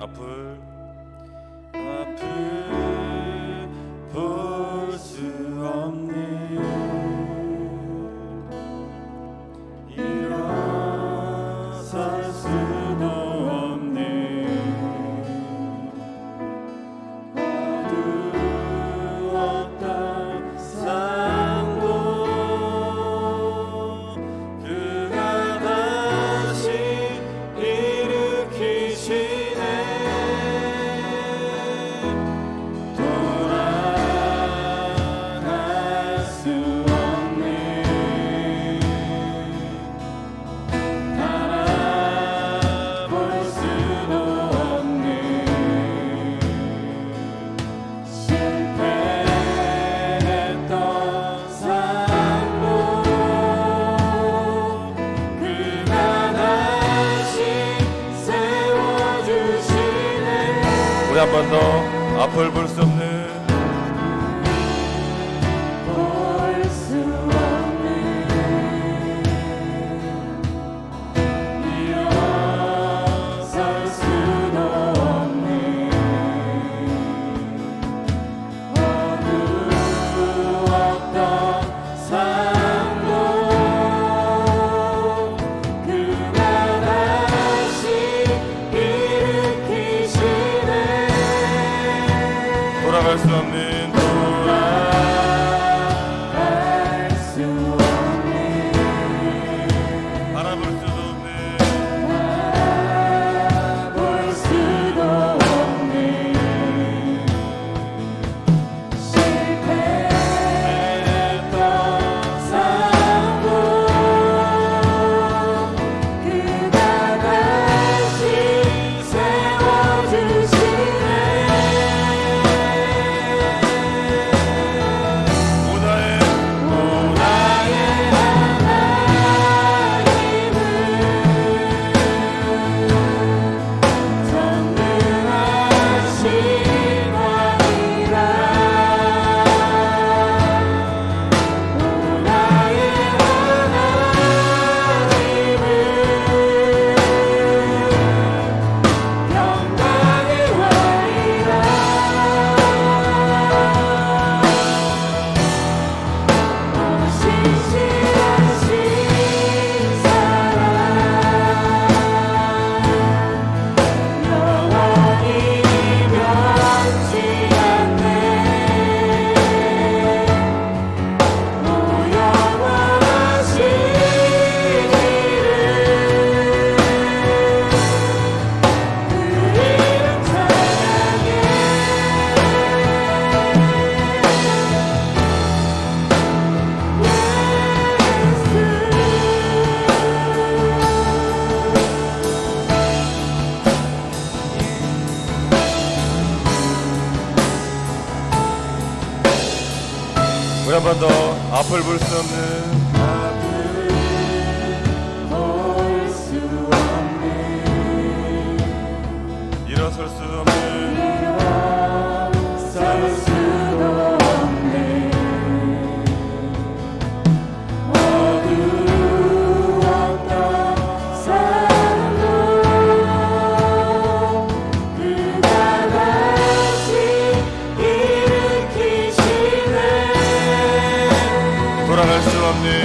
앞을 볼 수 없는 일어설 수도 없는 어두웠던 삶도 그가 다시 일으키시네. 돌아갈 수 없는 바라볼 수도 없는 실패했던 삶도 그가 다시 세워주시네. 우리 한 번 더 앞을 볼 수 없는 일어설 수도 없는 어두웠던 삶도 그가 다시 일으키시네. 돌아갈 수 없는 바라볼 수도 없는 실패했던 삶도 그가 다시 세워주시네. 오나의 하나님은 전능하신 왕이라. 오나의 하나님은 평강의 왕이라. 신실하신 사랑 영원히 변치 않네. 오 영원하신 이름 그 이름 찬양해. 우리 한 번 더 앞을 볼 수 없는 일어설 수 없는 어두웠던 삶도 그가 다시 일으키시네. 돌아갈 수 없는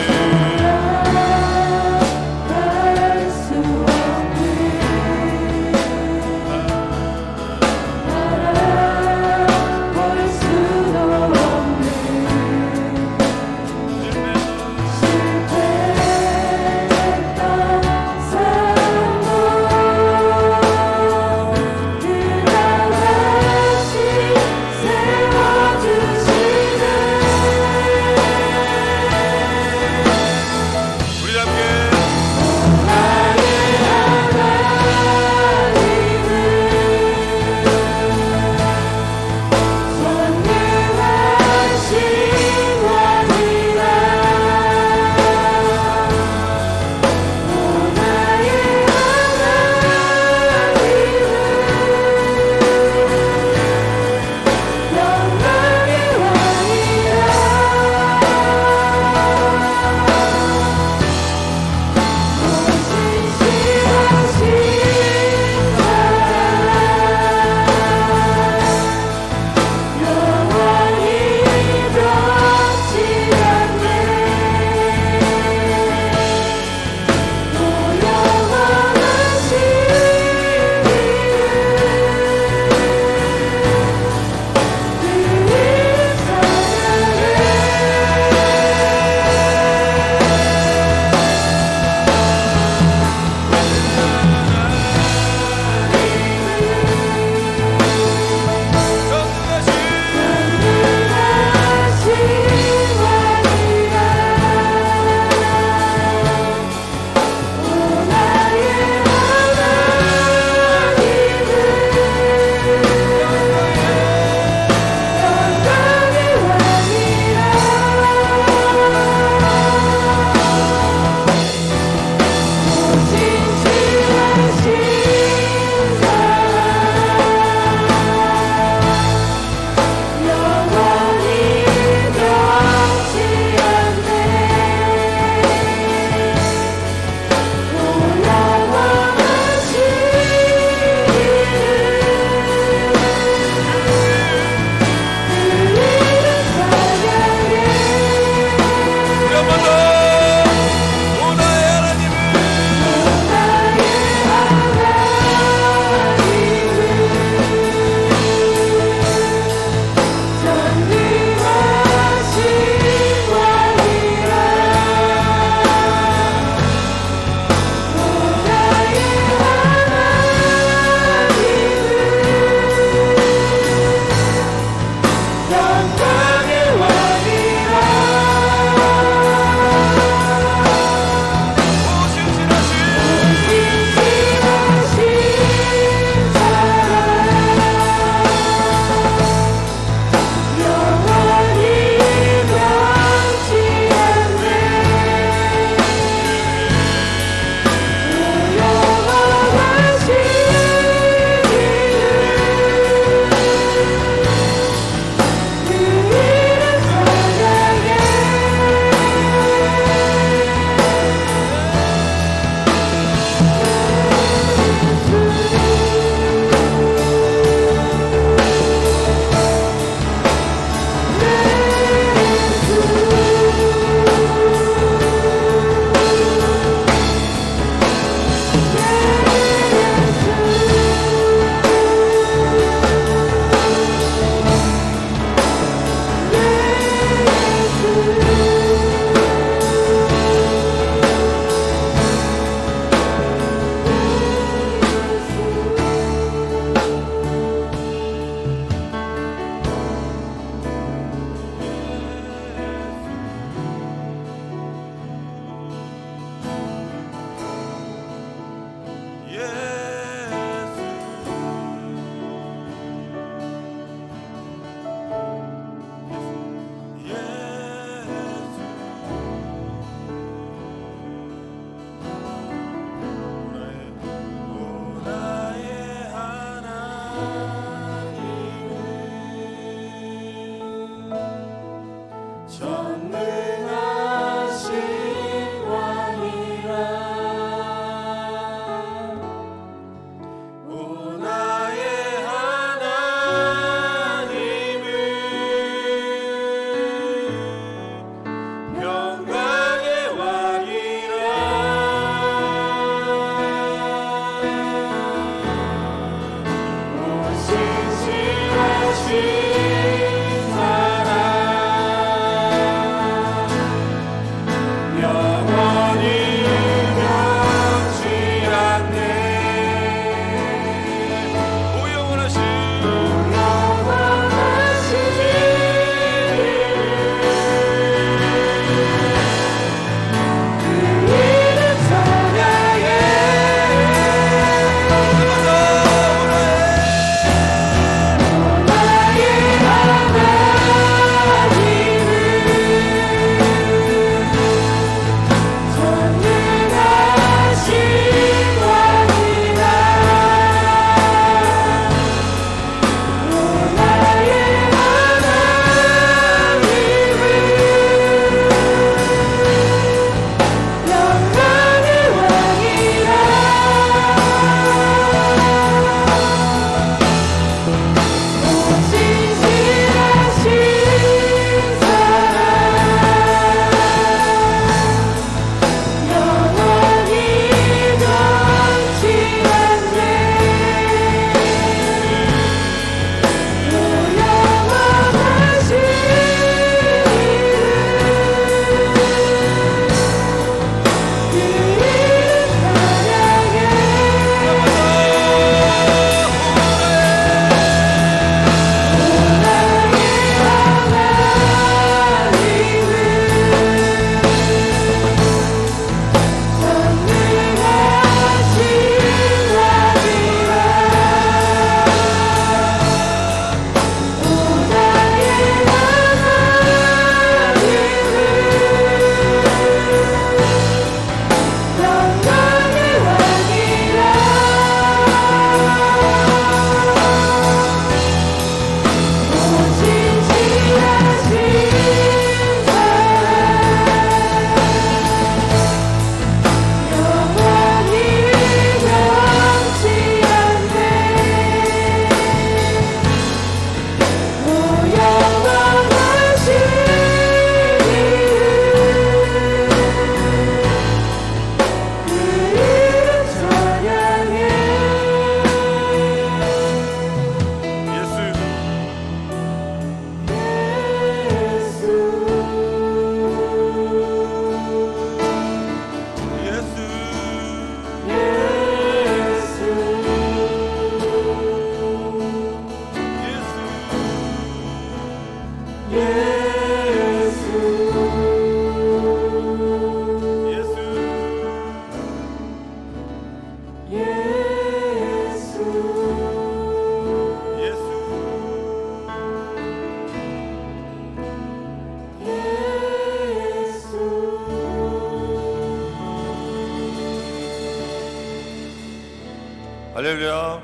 할렐루야.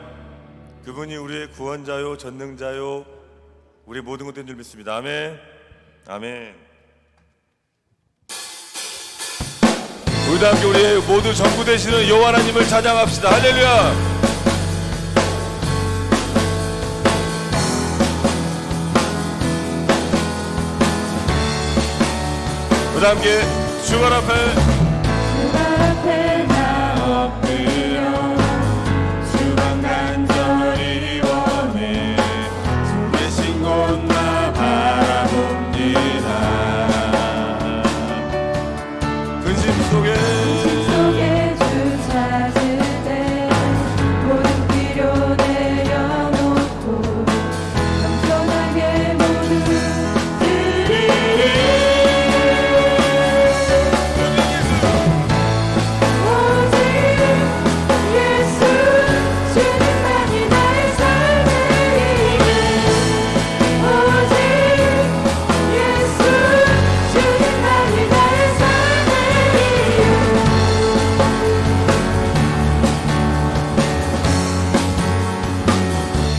그분이 우리의 구원자요 전능자요 우리 모든 것 된 줄 믿습니다. 아멘. 아멘. 우리도 함께 우리의 모두 전부 되시는 여호와 하나님을 찬양합시다. 할렐루야. 우리도 함께 주발 앞에 나 엎드려 주방 간절히 원해 주 계신 곳 나 바라봅니다. 근심 속에 주 찾을 때 모든 필요 내려놓고 겸손하게 모두 드리리. 오직 예수 주님만이 나의 삶의 이유. 오직 예수 주님만이 나의 삶의 이유.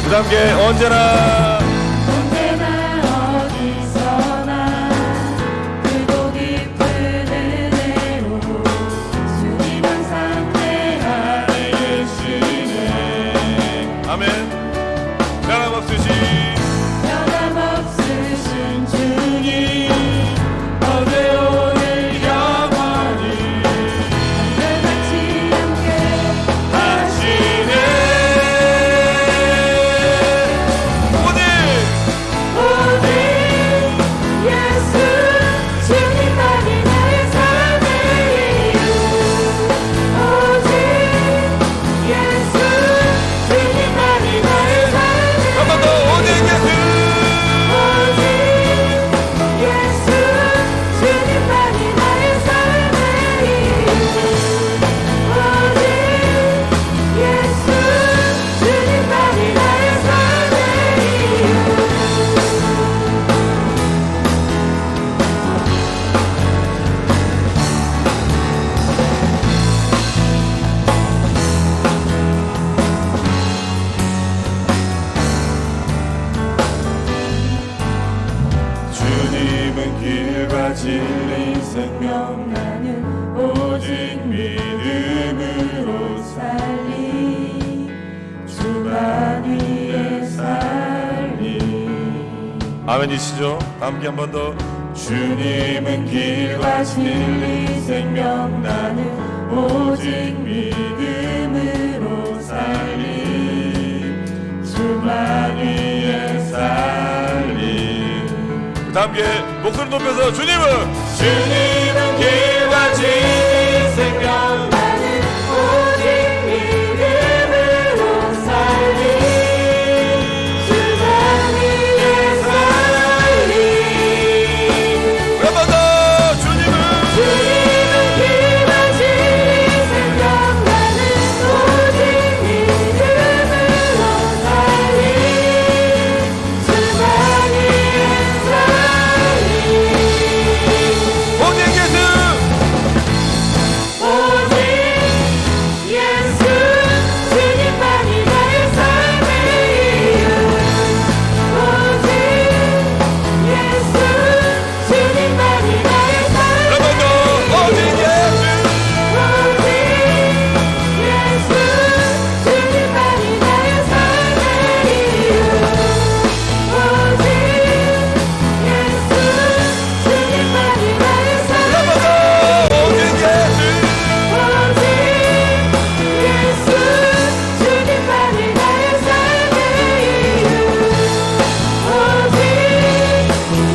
그 함께 언제나 어디서나 크고 깊은 은혜로 주님 항상 내 안에 계시네. 아멘. 변함없으신 주님 어제 오늘 영원히 같이 함께 하시네. 오직 주님은 길과 진리 생명 나는 오직 믿음으로 살리 주만 위에 살리. 아멘이시죠? 함께 한 번 더. 주님은 길과 진리 생명 나는 오직 믿음으로 살리 주만 위에 살리. 다 함께 목소리 높여서 주님은 길과 진리 생명 나는 오직 믿음으로 살리 주만 위에 살리. 한 번 더. 주님은 길과 진리 생명 나는 오직 믿음으로 살리 주만 위에 살리. 오직 예수 주님만이 나의 삶의 이유. 오직 예수 주님만이 나의 삶의 한 번 더. 오직 예수. 오직 예수 주님만이 나의 삶의 이유. 오직 예수 주님만이 나의 삶의 한 번 더. 오직 예수. 오직 예수 주님만이 나의 삶의 이유. 오직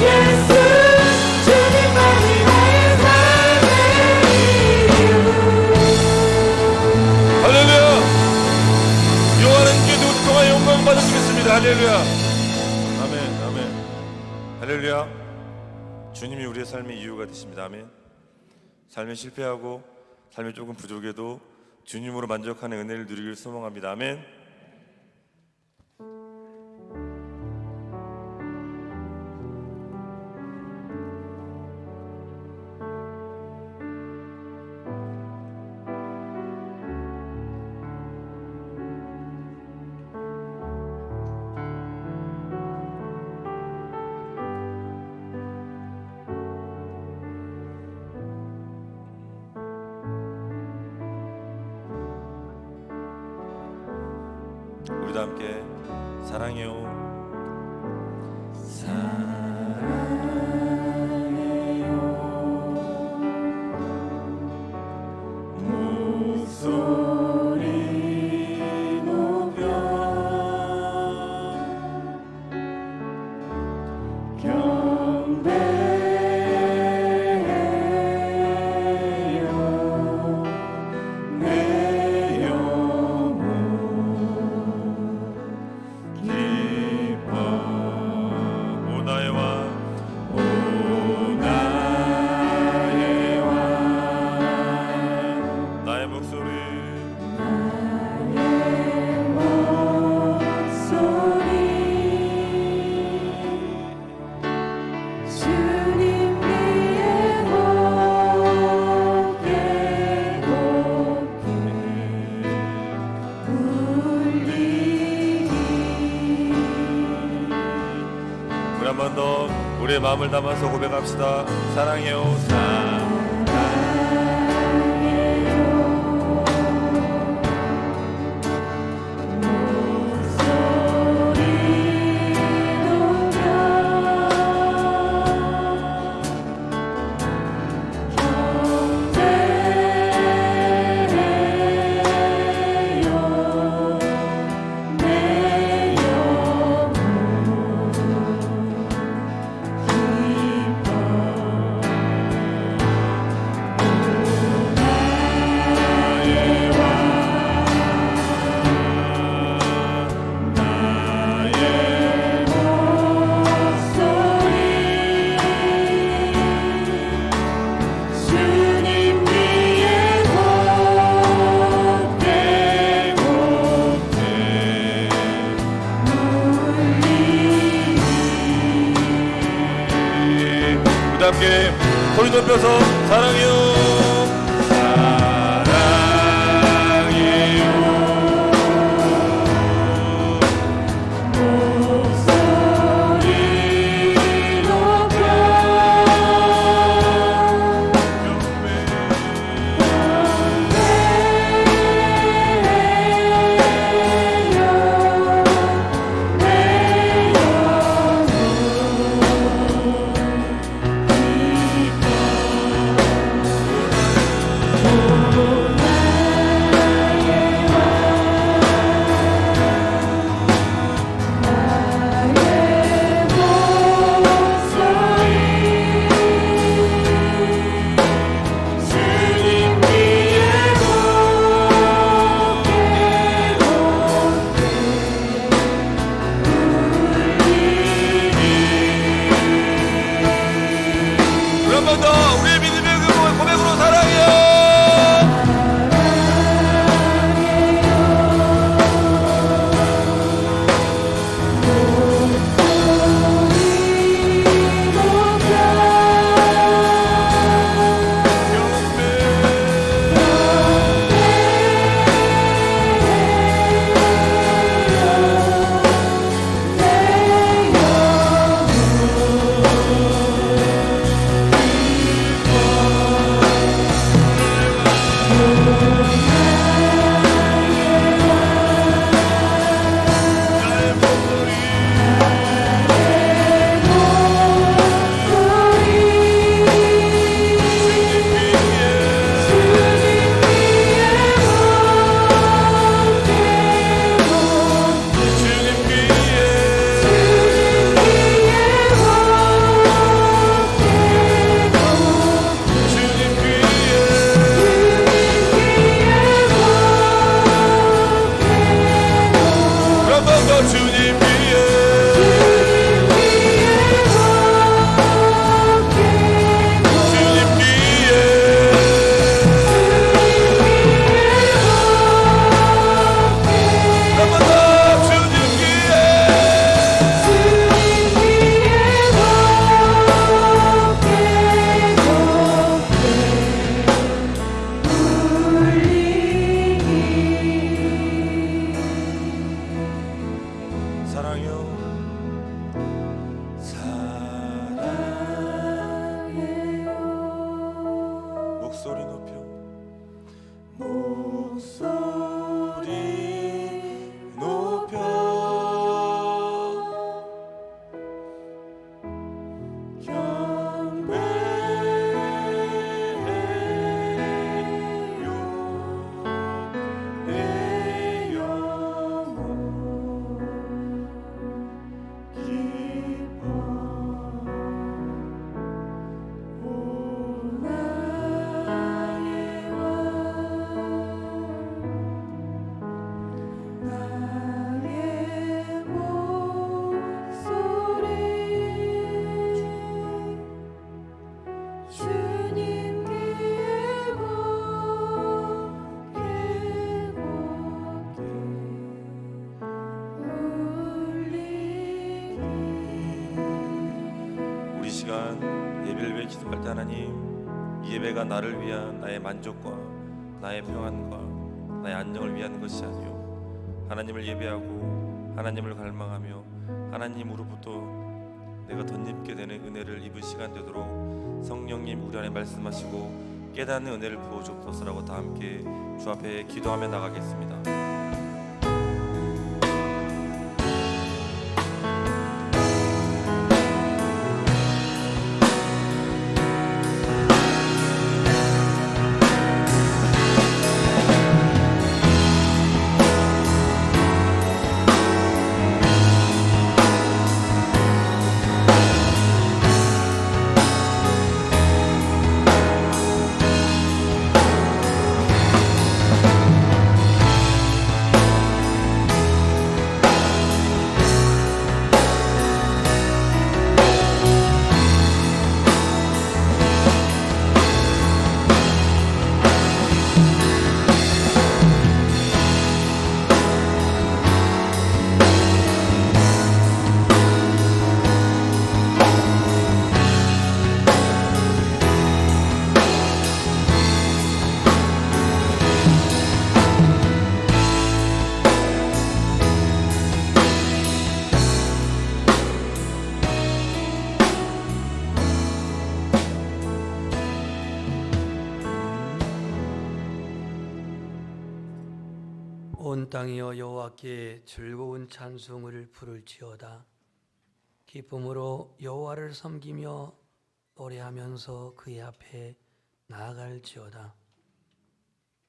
예수 주님만이 나의 삶의 이유. 할렐루야. 여호와는 기도 통하 영광 받으시겠습니다. 할렐루야. 아멘. 아멘. 할렐루야. 주님이 우리의 삶의 이유가 되십니다. 아멘. 삶에 실패하고 삶이 조금 부족해도 주님으로 만족하는 은혜를 누리길 소망합니다. 아멘. 우리도 함께 사랑해요. 목소리 높여 경배해요. 내 영혼 기뻐. 오 나의 왕. 오 나의 왕 나의 목소리. 나의 목소리 주님 위에 곱게 곱게 울리니. 우리 한 번 더 우리의 마음을 담아서 고백합시다. 사랑해요. 주님 위에 곱게 곱게 울리니. 우리 함께 소리 높여서 사랑해요. 목소리 높여 기도할 때 하나님, 이 예배가 나를 위한 나의 만족과 나의 평안과 나의 안녕을 위한 것이 아니요 하나님을 예배하고 하나님을 갈망하며 하나님으로부터 내가 덧입게 되는 은혜를 입은 시간 되도록 성령님 우리 안에 말씀하시고 깨닫는 은혜를 부어주옵소서라고 다 함께 주 앞에 기도하며 나가겠습니다. 온 땅이여 여호와께 즐거운 찬송을 부를지어다. 기쁨으로 여호와를 섬기며 노래하면서 그의 앞에 나아갈지어다.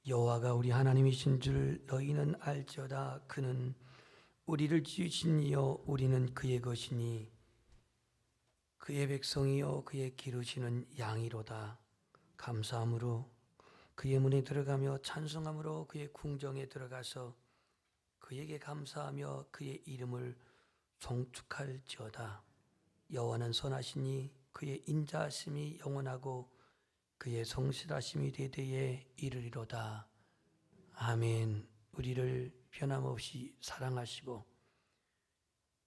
여호와가 우리 하나님이신 줄 너희는 알지어다. 그는 우리를 지으신 이여 우리는 그의 것이니 그의 백성이여 그의 기르시는 양이로다. 감사함으로 그의 문에 들어가며 찬송함으로 그의 궁정에 들어가서 그에게 감사하며 그의 이름을 송축할지어다. 여호와는 선하시니 그의 인자하심이 영원하고 그의 성실하심이 대대에 이르리로다. 아멘. 우리를 변함없이 사랑하시고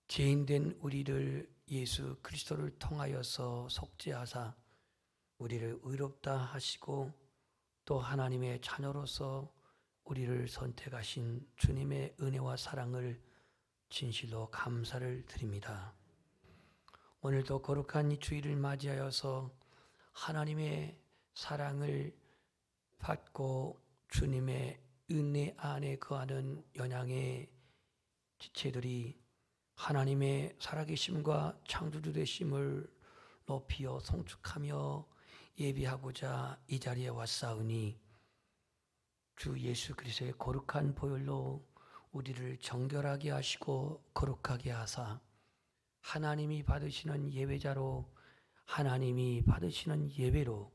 죄인된 우리를 예수 그리스도를 통하여서 속죄하사 우리를 의롭다 하시고 또 하나님의 자녀로서 우리를 선택하신 주님의 은혜와 사랑을 진실로 감사를 드립니다. 오늘도 거룩한 이 주일을 맞이하여서 하나님의 사랑을 받고 주님의 은혜 안에 거하는 연양의 지체들이 하나님의 살아계심과 창조주 되심을 높이어 송축하며 예비하고자 이 자리에 왔사오니 주 예수 그리스도의 거룩한 보혈로 우리를 정결하게 하시고 거룩하게 하사 하나님이 받으시는 예배자로 하나님이 받으시는 예배로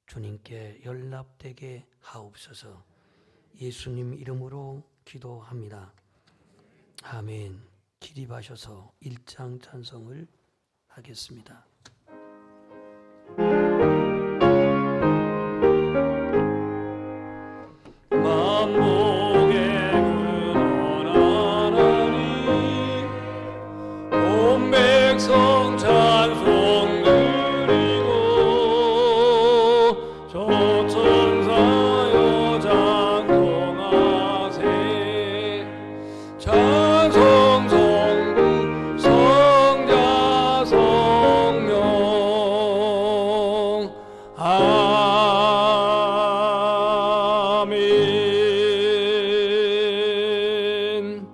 주님께 연락되게 하옵소서. 예수님 이름으로 기도합니다. 아멘. 기립하셔서 1장 찬송을 하겠습니다. 만복의 근원한 하나님 온 백성 찬송 드리고 조천사여 장동하세 찬송 성부 성자 성령 아멘.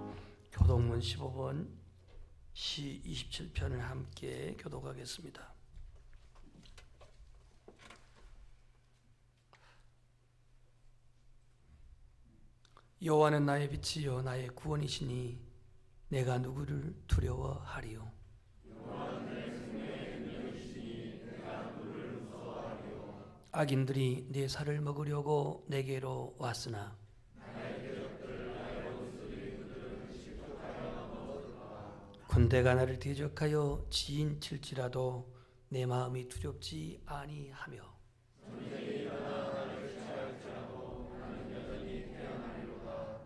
교독문 15번 시 27편을 함께 교독하겠습니다. 여호와는 나의 빛이요 나의 구원이시니 내가 누구를 두려워하리요. 악인들이 내 살을 먹으려고 내게로 왔으나 군대가 나를 대적하여 지인 칠지라도 내 마음이 두렵지 아니하며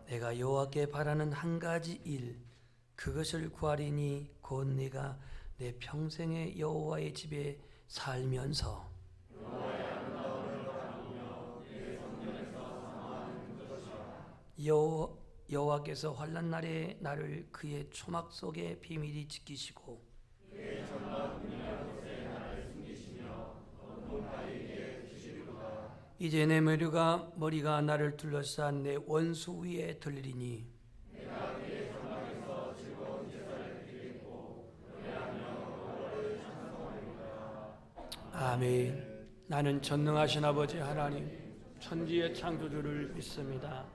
내가 여호와께 바라는 한 가지 일 그것을 구하리니 곧 내가 내 평생에 여호와의 집에 살면서 여호와께서 환난 날에 나를 그의 초막 속에 비밀히 지키시고 이제 내 머리가 나를 둘러싼 내 원수 위에 들리니 아멘. 나는 전능하신 아버지 하나님 천지의 창조주를 믿습니다.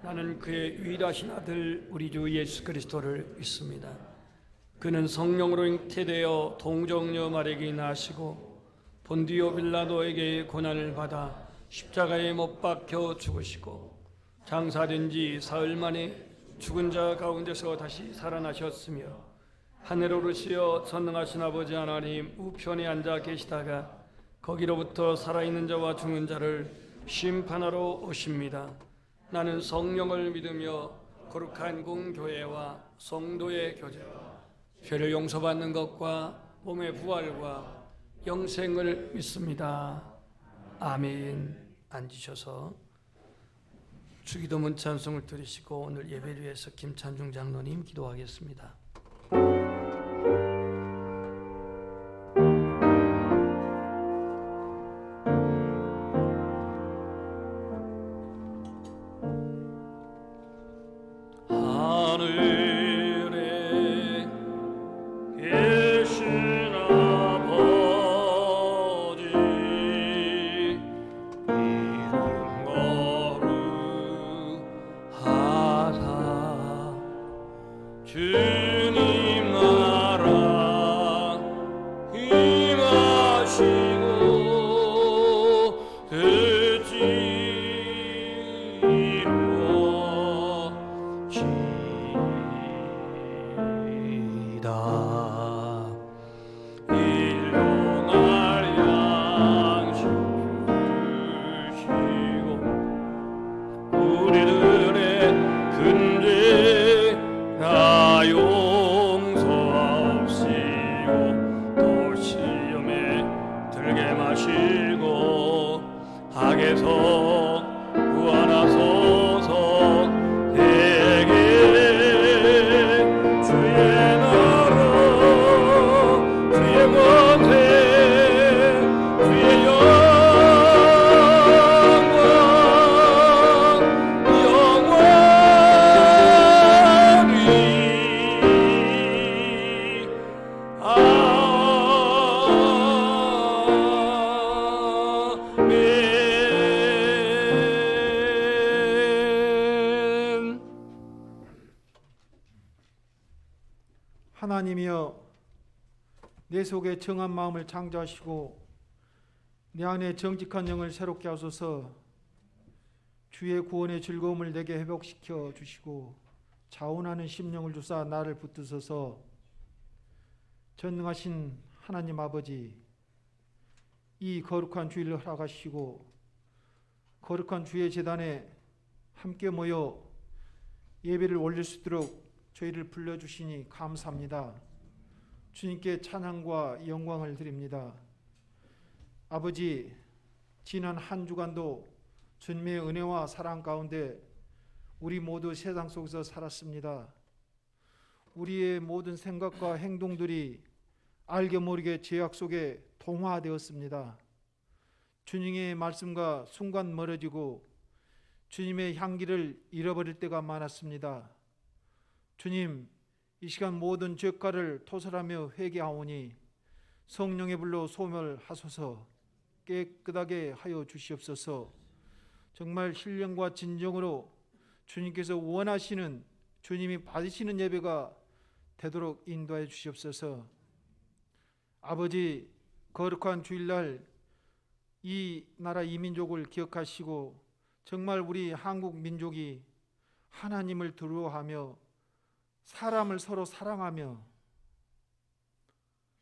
나는 그의 유일하신 아들 우리 주 예수 그리스도를 믿습니다. 그는 성령으로 잉태되어 동정녀 마리아에게 나시고 본디오 빌라도에게 고난을 받아 십자가에 못 박혀 죽으시고 장사된 지 사흘 만에 죽은 자 가운데서 다시 살아나셨으며 하늘 오르시어 전능하신 아버지 하나님 우편에 앉아 계시다가 거기로부터 살아있는 자와 죽는 자를 심판하러 오십니다. 나는 성령을 믿으며 거룩한 공교회와 성도의 교제와 죄를 용서받는 것과 몸의 부활과 영생을 믿습니다. 아멘. 앉으셔서 주기도문 찬송을 들으시고 오늘 예배를 위해서 김찬중 장로님 기도하겠습니다. 하늘에 계신 아버지 이름 거룩하사 주님 나라 임하시고 뜻이 이루어지이다. 일용할 양식 주시고 우리들의 근죄 다 용서하옵시고 또 시험에 들게 마시고 악에서 구하나소서. 대개 주의 나라 주의 권세 주의 영광 영원히 아멘. 하나님이여, 내 속에 정한 마음을 창조하시고 내 안에 정직한 영을 새롭게 하소서. 주의 구원의 즐거움을 내게 회복시켜 주시고 자원하는 심령을 주사 나를 붙드소서. 전능하신 하나님 아버지, 이 거룩한 주일을 허락하시고 거룩한 주의 제단에 함께 모여 예배를 올릴 수 있도록 저희를 불러주시니 감사합니다. 주님께 찬양과 영광을 드립니다. 아버지, 지난 한 주간도 주님의 은혜와 사랑 가운데 우리 모두 세상 속에서 살았습니다. 우리의 모든 생각과 행동들이 알게 모르게 죄악 속에 동화되었습니다. 주님의 말씀과 순간 멀어지고 주님의 향기를 잃어버릴 때가 많았습니다. 주님, 이 시간 모든 죄가를 토설하며 회개하오니 성령의 불로 소멸하소서. 깨끗하게 하여 주시옵소서. 정말 신령과 진정으로 주님께서 원하시는, 주님이 받으시는 예배가 되도록 인도해 주시옵소서. 아버지, 거룩한 주일날 이 나라 이 민족을 기억하시고 정말 우리 한국 민족이 하나님을 두려워하며 사람을 서로 사랑하며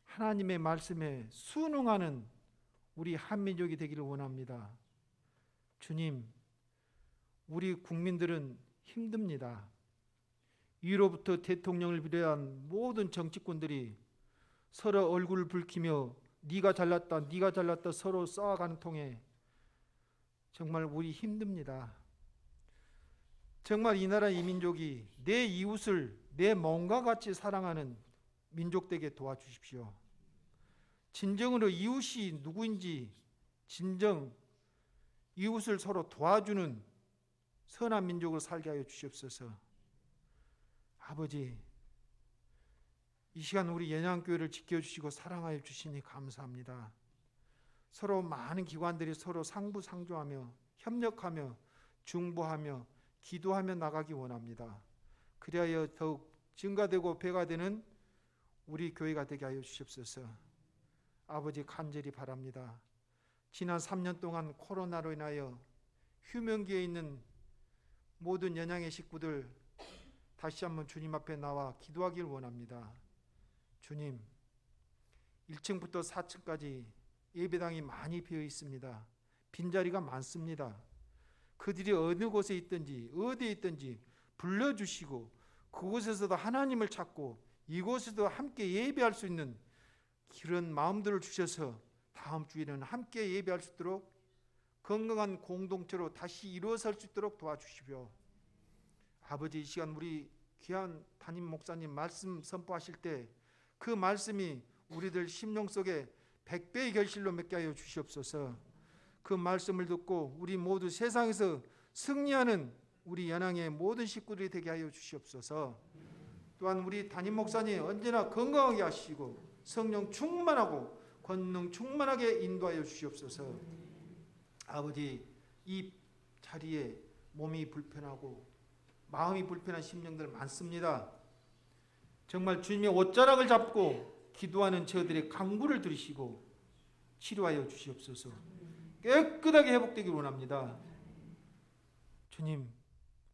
하나님의 말씀에 순응하는 우리 한민족이 되기를 원합니다. 주님, 우리 국민들은 힘듭니다. 위로부터 대통령을 비롯한 모든 정치권들이 서로 얼굴을 붉히며 네가 잘났다, 네가 잘났다 서로 쌓아가는 통에 정말 우리 힘듭니다. 정말 이 나라 이 민족이 내 이웃을 내 몸과 같이 사랑하는 민족 되게 도와주십시오. 진정으로 이웃이 누구인지 진정 이웃을 서로 도와주는 선한 민족으로 살게 하여 주시옵소서. 아버지, 이 시간 우리 연양교회를 지켜주시고 사랑하여 주시니 감사합니다. 서로 많은 기관들이 서로 상부상조하며 협력하며 중보하며 기도하며 나가기 원합니다. 그리하여 더욱 증가되고 배가 되는 우리 교회가 되게 하여 주시옵소서. 아버지, 간절히 바랍니다. 지난 3년 동안 코로나로 인하여 휴면기에 있는 모든 연양의 식구들 다시 한번 주님 앞에 나와 기도하길 원합니다. 주님, 1층부터 4층까지 예배당이 많이 비어 있습니다. 빈자리가 많습니다. 그들이 어느 곳에 있든지 어디에 있든지 불러주시고 그곳에서도 하나님을 찾고 이곳에서도 함께 예배할 수 있는 그런 마음들을 주셔서 다음 주에는 함께 예배할 수 있도록 건강한 공동체로 다시 이루어설 수 있도록 도와주시오. 아버지, 이 시간 우리 귀한 담임 목사님 말씀 선포하실 때 그 말씀이 우리들 심령 속에 100배의 결실로 맺게 하여 주시옵소서. 그 말씀을 듣고 우리 모두 세상에서 승리하는 우리 연양의 모든 식구들이 되게 하여 주시옵소서. 또한 우리 담임 목사님 언제나 건강하게 하시고 성령 충만하고 권능 충만하게 인도하여 주시옵소서. 아버지, 이 자리에 몸이 불편하고 마음이 불편한 심령들 많습니다. 정말 주님의 옷자락을 잡고 기도하는 저들의 간구를 들으시고 치료하여 주시옵소서. 깨끗하게 회복되길 원합니다. 주님,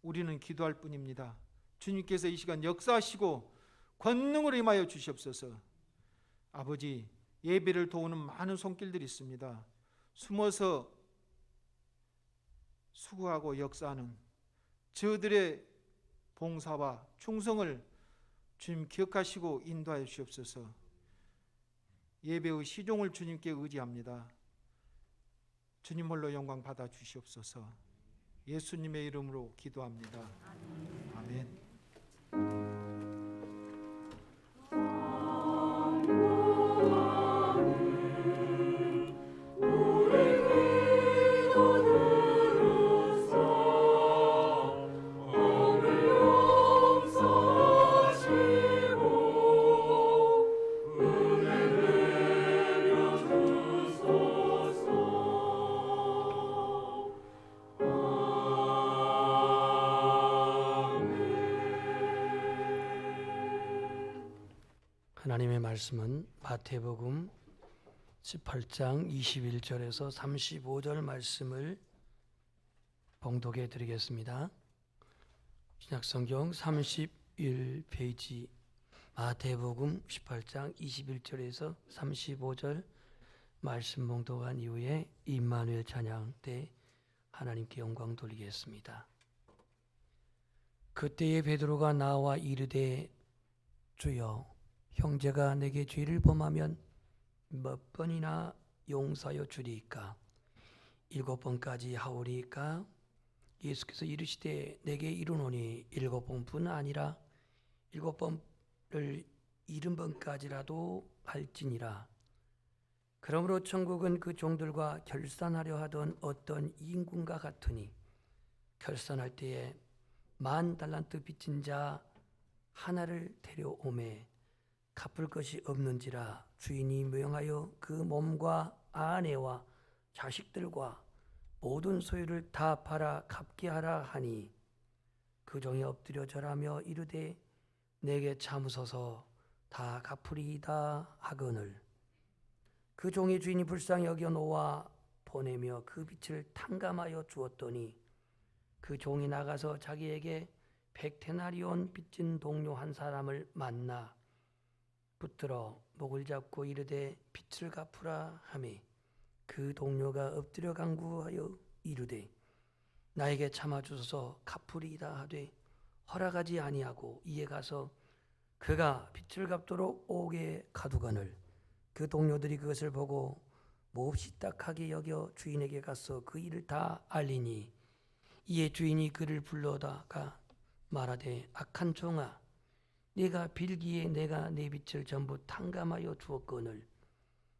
우리는 기도할 뿐입니다. 주님께서 이 시간 역사하시고 권능으로 임하여 주시옵소서. 아버지, 예배를 도우는 많은 손길들이 있습니다. 숨어서 수고하고 역사하는 저들의 봉사와 충성을 주님 기억하시고 인도하여 주시옵소서. 예배의 시종을 주님께 의지합니다. 주님 홀로 영광 받아 주시옵소서. 예수님의 이름으로 기도합니다. 아멘. 하나님의 말씀은 마태복음 18장 21절에서 35절 말씀을 봉독해 드리겠습니다. 신약성경 31페이지 마태복음 18장 21절에서 35절 말씀 봉독한 이후에 임마누엘 찬양 때 하나님께 영광 돌리겠습니다. 그때에 베드로가 나와 이르되 주여, 형제가 내게 죄를 범하면 몇 번이나 용서하여 주리이까? 7번까지 하오리이까? 예수께서 이르시되 내게 이르노니 7번뿐 아니라 7번을 70번까지라도 할지니라. 그러므로 천국은 그 종들과 결산하려 하던 어떤 임금과 같으니 결산할 때에 10,000달란트 빚진 자 하나를 데려오매 갚을 것이 없는지라 주인이 명하여 그 몸과 아내와 자식들과 모든 소유를 다 팔아 갚게 하라 하니 그 종이 엎드려 절하며 이르되 내게 참으소서 다 갚으리이다 하거늘 그 종의 주인이 불쌍히 여겨 놓아 보내며 그 빚을 탕감하여 주었더니 그 종이 나가서 자기에게 100데나리온 빚진 동료 한 사람을 만나 붙들어 목을 잡고 이르되 빚을 갚으라 하매 그 동료가 엎드려 간구하여 이르되 나에게 참아주소서 갚으리이다 하되 허락하지 아니하고 이에 가서 그가 빚을 갚도록 옥에 가두거늘 그 동료들이 그것을 보고 몹시 딱하게 여겨 주인에게 가서 그 일을 다 알리니 이에 주인이 그를 불러다가 말하되 악한 종아 네가 빌기에 내가 내 빚을 전부 탕감하여 주었거늘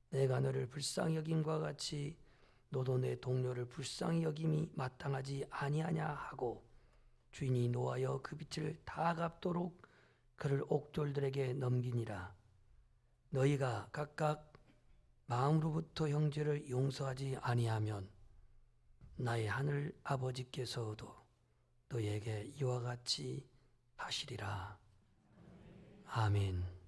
내가 너를 불쌍히 여김과 같이 너도 내 동료를 불쌍히 여김이 마땅하지 아니하냐 하고 주인이 노하여 그 빚을 다 갚도록 그를 옥졸들에게 넘기니라. 너희가 각각 마음으로부터 형제를 용서하지 아니하면 나의 하늘 아버지께서도 너희에게 이와 같이 하시리라. 아멘.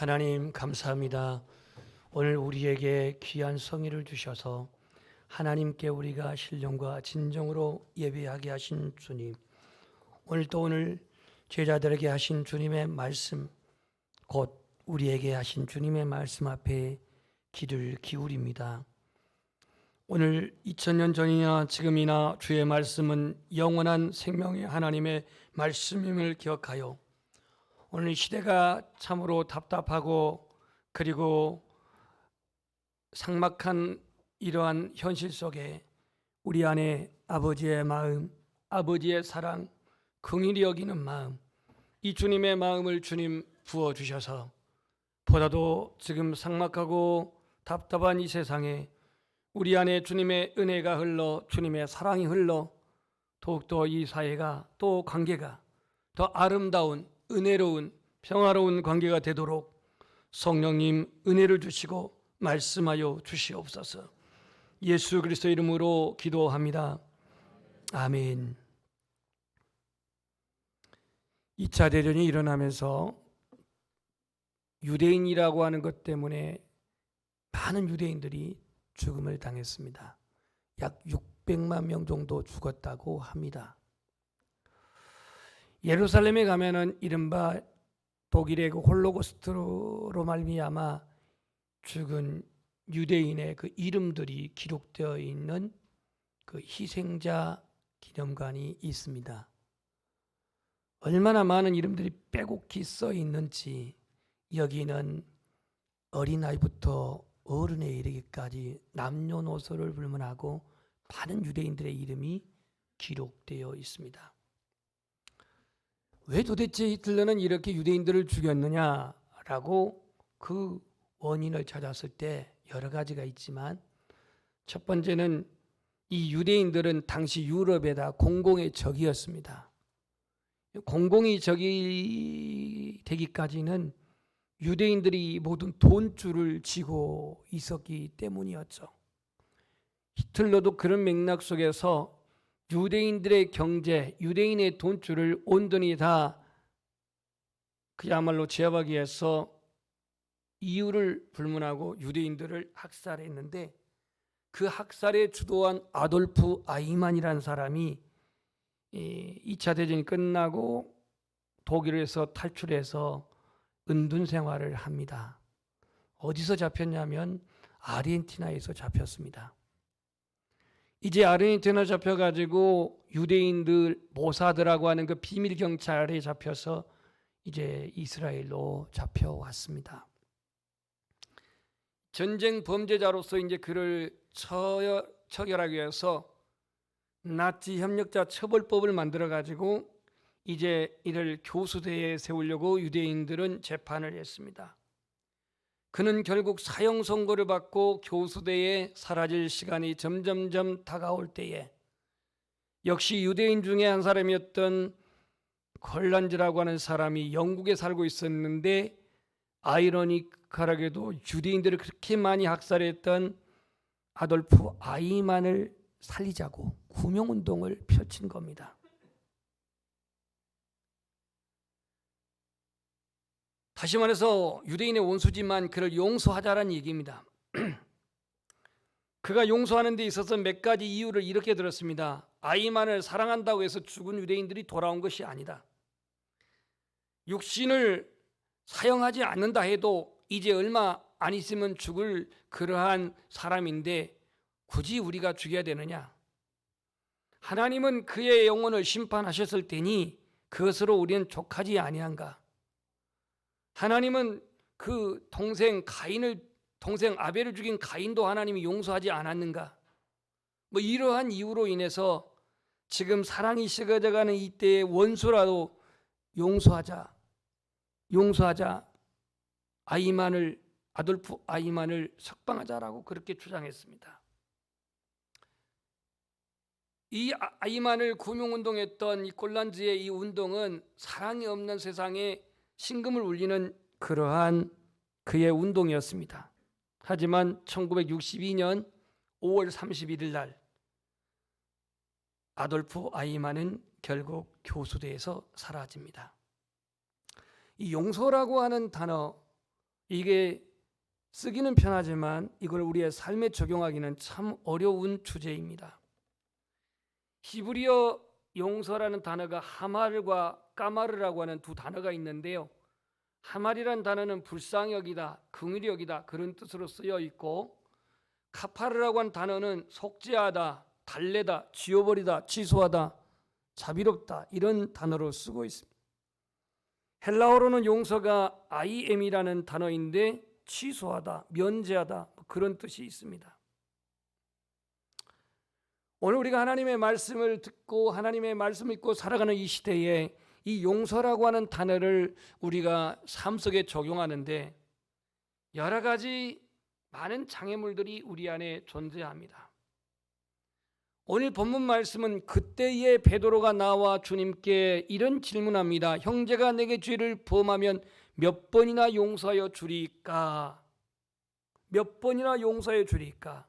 하나님 감사합니다. 오늘 우리에게 귀한 성의를 주셔서 하나님께 우리가 신령과 진정으로 예배하게 하신 주님, 오늘 제자들에게 하신 주님의 말씀, 곧 우리에게 하신 주님의 말씀 앞에 귀를 기울입니다. 오늘 2000년 전이나 지금이나 주의 말씀은 영원한 생명의 하나님의 말씀임을 기억하여 오늘 시대가 참으로 답답하고 그리고 삭막한 이러한 현실 속에 우리 안에 아버지의 마음, 아버지의 사랑, 긍휼히 여기는 마음, 이 주님의 마음을 주님 부어주셔서 보다도 지금 삭막하고 답답한 이 세상에 우리 안에 주님의 은혜가 흘러 주님의 사랑이 흘러 더욱더 이 사회가 또 관계가 더 아름다운 은혜로운 평화로운 관계가 되도록 성령님 은혜를 주시고 말씀하여 주시옵소서. 예수 그리스도 이름으로 기도합니다. 아멘. 2차 대전이 일어나면서 유대인이라고 하는 것 때문에 많은 유대인들이 죽음을 당했습니다. 약 600만 명 정도 죽었다고 합니다. 예루살렘에 가면은 이른바 독일의 그 홀로코스트로 말미암아 죽은 유대인의 그 이름들이 기록되어 있는 그 희생자 기념관이 있습니다. 얼마나 많은 이름들이 빼곡히 써 있는지 여기는 어린아이부터 어른에 이르기까지 남녀노소를 불문하고 많은 유대인들의 이름이 기록되어 있습니다. 왜 도대체 히틀러는 이렇게 유대인들을 죽였느냐라고 그 원인을 찾았을 때 여러 가지가 있지만, 첫 번째는 이 유대인들은 당시 유럽에다 공공의 적이었습니다. 공공의 적이 되기까지는 유대인들이 모든 돈줄을 쥐고 있었기 때문이었죠. 히틀러도 그런 맥락 속에서 유대인들의 경제, 유대인의 돈줄을 온전히 다 그야말로 제압하기 위해서 이유를 불문하고 유대인들을 학살했는데, 그 학살에 주도한 아돌프 아이만이라는 사람이 2차 대전이 끝나고 독일에서 탈출해서 은둔 생활을 합니다. 어디서 잡혔냐면 아르헨티나에서 잡혔습니다. 이제 아르헨티나 잡혀가지고 유대인들 모사드라고 하는 그 비밀 경찰에 잡혀서 이제 이스라엘로 잡혀왔습니다. 전쟁 범죄자로서 이제 그를 처결하기 위해서 나치 협력자 처벌법을 만들어 가지고 이제 이를 교수대에 세우려고 유대인들은 재판을 했습니다. 그는 결국 사형 선고를 받고 교수대에 사라질 시간이 점점점 다가올 때에 역시 유대인 중에 한 사람이었던 콜란즈라고 하는 사람이 영국에 살고 있었는데, 아이러니컬하게도 유대인들을 그렇게 많이 학살했던 아돌프 아이만을 살리자고 구명운동을 펼친 겁니다. 다시 말해서 유대인의 원수지만 그를 용서하자라는 얘기입니다. 그가 용서하는 데 있어서 몇 가지 이유를 이렇게 들었습니다. 아이만을 사랑한다고 해서 죽은 유대인들이 돌아온 것이 아니다. 육신을 사용하지 않는다 해도 이제 얼마 안 있으면 죽을 그러한 사람인데 굳이 우리가 죽여야 되느냐? 하나님은 그의 영혼을 심판하셨을 테니 그것으로 우리는 족하지 아니한가? 하나님은 그 동생 아벨을 죽인 가인도 하나님이 용서하지 않았는가? 뭐 이러한 이유로 인해서 지금 사랑이 식어져가는 이때의 원수라도 용서하자. 아돌프 아이만을 석방하자라고 그렇게 주장했습니다. 이 아이만을 구명운동했던 이 콜란즈의 이 운동은 사랑이 없는 세상에 신금을 울리는 그러한 그의 운동이었습니다. 하지만 1962년 5월 31일 날 아돌프 아이만은 결국 교수대에서 사라집니다. 이 용서라고 하는 단어, 이게 쓰기는 편하지만 이걸 우리의 삶에 적용하기는 참 어려운 주제입니다. 히브리어 용서라는 단어가 하말과 까마르라고 하는 두 단어가 있는데요. 하말이란 단어는 불쌍히 여기다, 긍휼히 여기다 그런 뜻으로 쓰여 있고, 카파르라고 하는 단어는 속죄하다, 달래다, 지워버리다, 취소하다, 자비롭다 이런 단어로 쓰고 있습니다. 헬라어로는 용서가 IM이라는 단어인데 취소하다, 면제하다 그런 뜻이 있습니다. 오늘 우리가 하나님의 말씀을 듣고 하나님의 말씀을 읽고 살아가는 이 시대에 이 용서라고 하는 단어를 우리가 삶 속에 적용하는데 여러 가지 많은 장애물들이 우리 안에 존재합니다. 오늘 본문 말씀은 그때의 베드로가 나와 주님께 이런 질문합니다. 형제가 내게 죄를 범하면 몇 번이나 용서하여 주리까? 몇 번이나 용서하여 주리까?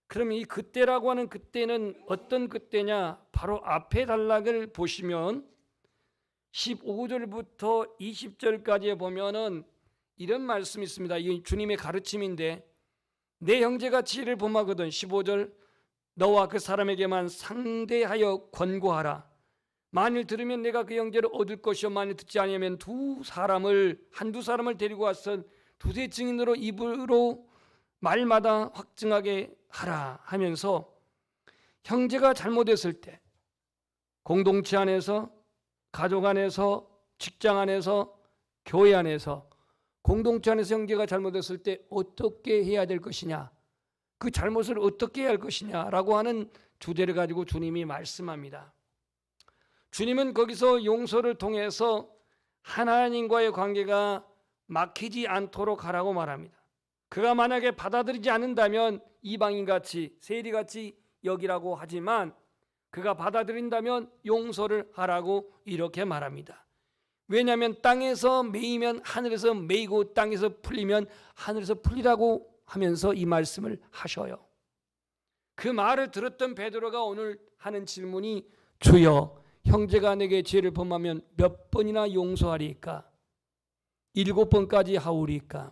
그럼 이 그때라고 하는 그때는 어떤 그때냐? 바로 앞에 단락을 보시면 15절부터 20절까지에 보면은 이런 말씀이 있습니다. 이 주님의 가르침인데, 내 형제가 지혜를 범하거든 15절 너와 그 사람에게만 상대하여 권고하라. 만일 들으면 내가 그 형제를 얻을 것이요 만일 듣지 아니하면 한두 사람을 데리고 와서 두세 증인으로 입으로 말마다 확증하게 하라 하면서 형제가 잘못했을 때 공동체 안에서, 가족 안에서, 직장 안에서, 교회 안에서, 공동체 안에서 형제가 잘못했을 때 어떻게 해야 될 것이냐, 그 잘못을 어떻게 해야 할 것이냐라고 하는 주제를 가지고 주님이 말씀합니다. 주님은 거기서 용서를 통해서 하나님과의 관계가 막히지 않도록 하라고 말합니다. 그가 만약에 받아들이지 않는다면 이방인같이 세리같이 여기라고 하지만 그가 받아들인다면 용서를 하라고 이렇게 말합니다. 왜냐하면 땅에서 매이면 하늘에서 매이고 땅에서 풀리면 하늘에서 풀리라고 하면서 이 말씀을 하셔요. 그 말을 들었던 베드로가 오늘 하는 질문이 주여 형제가 내게 죄를 범하면 몇 번이나 용서하리까? 7번까지 하오리까?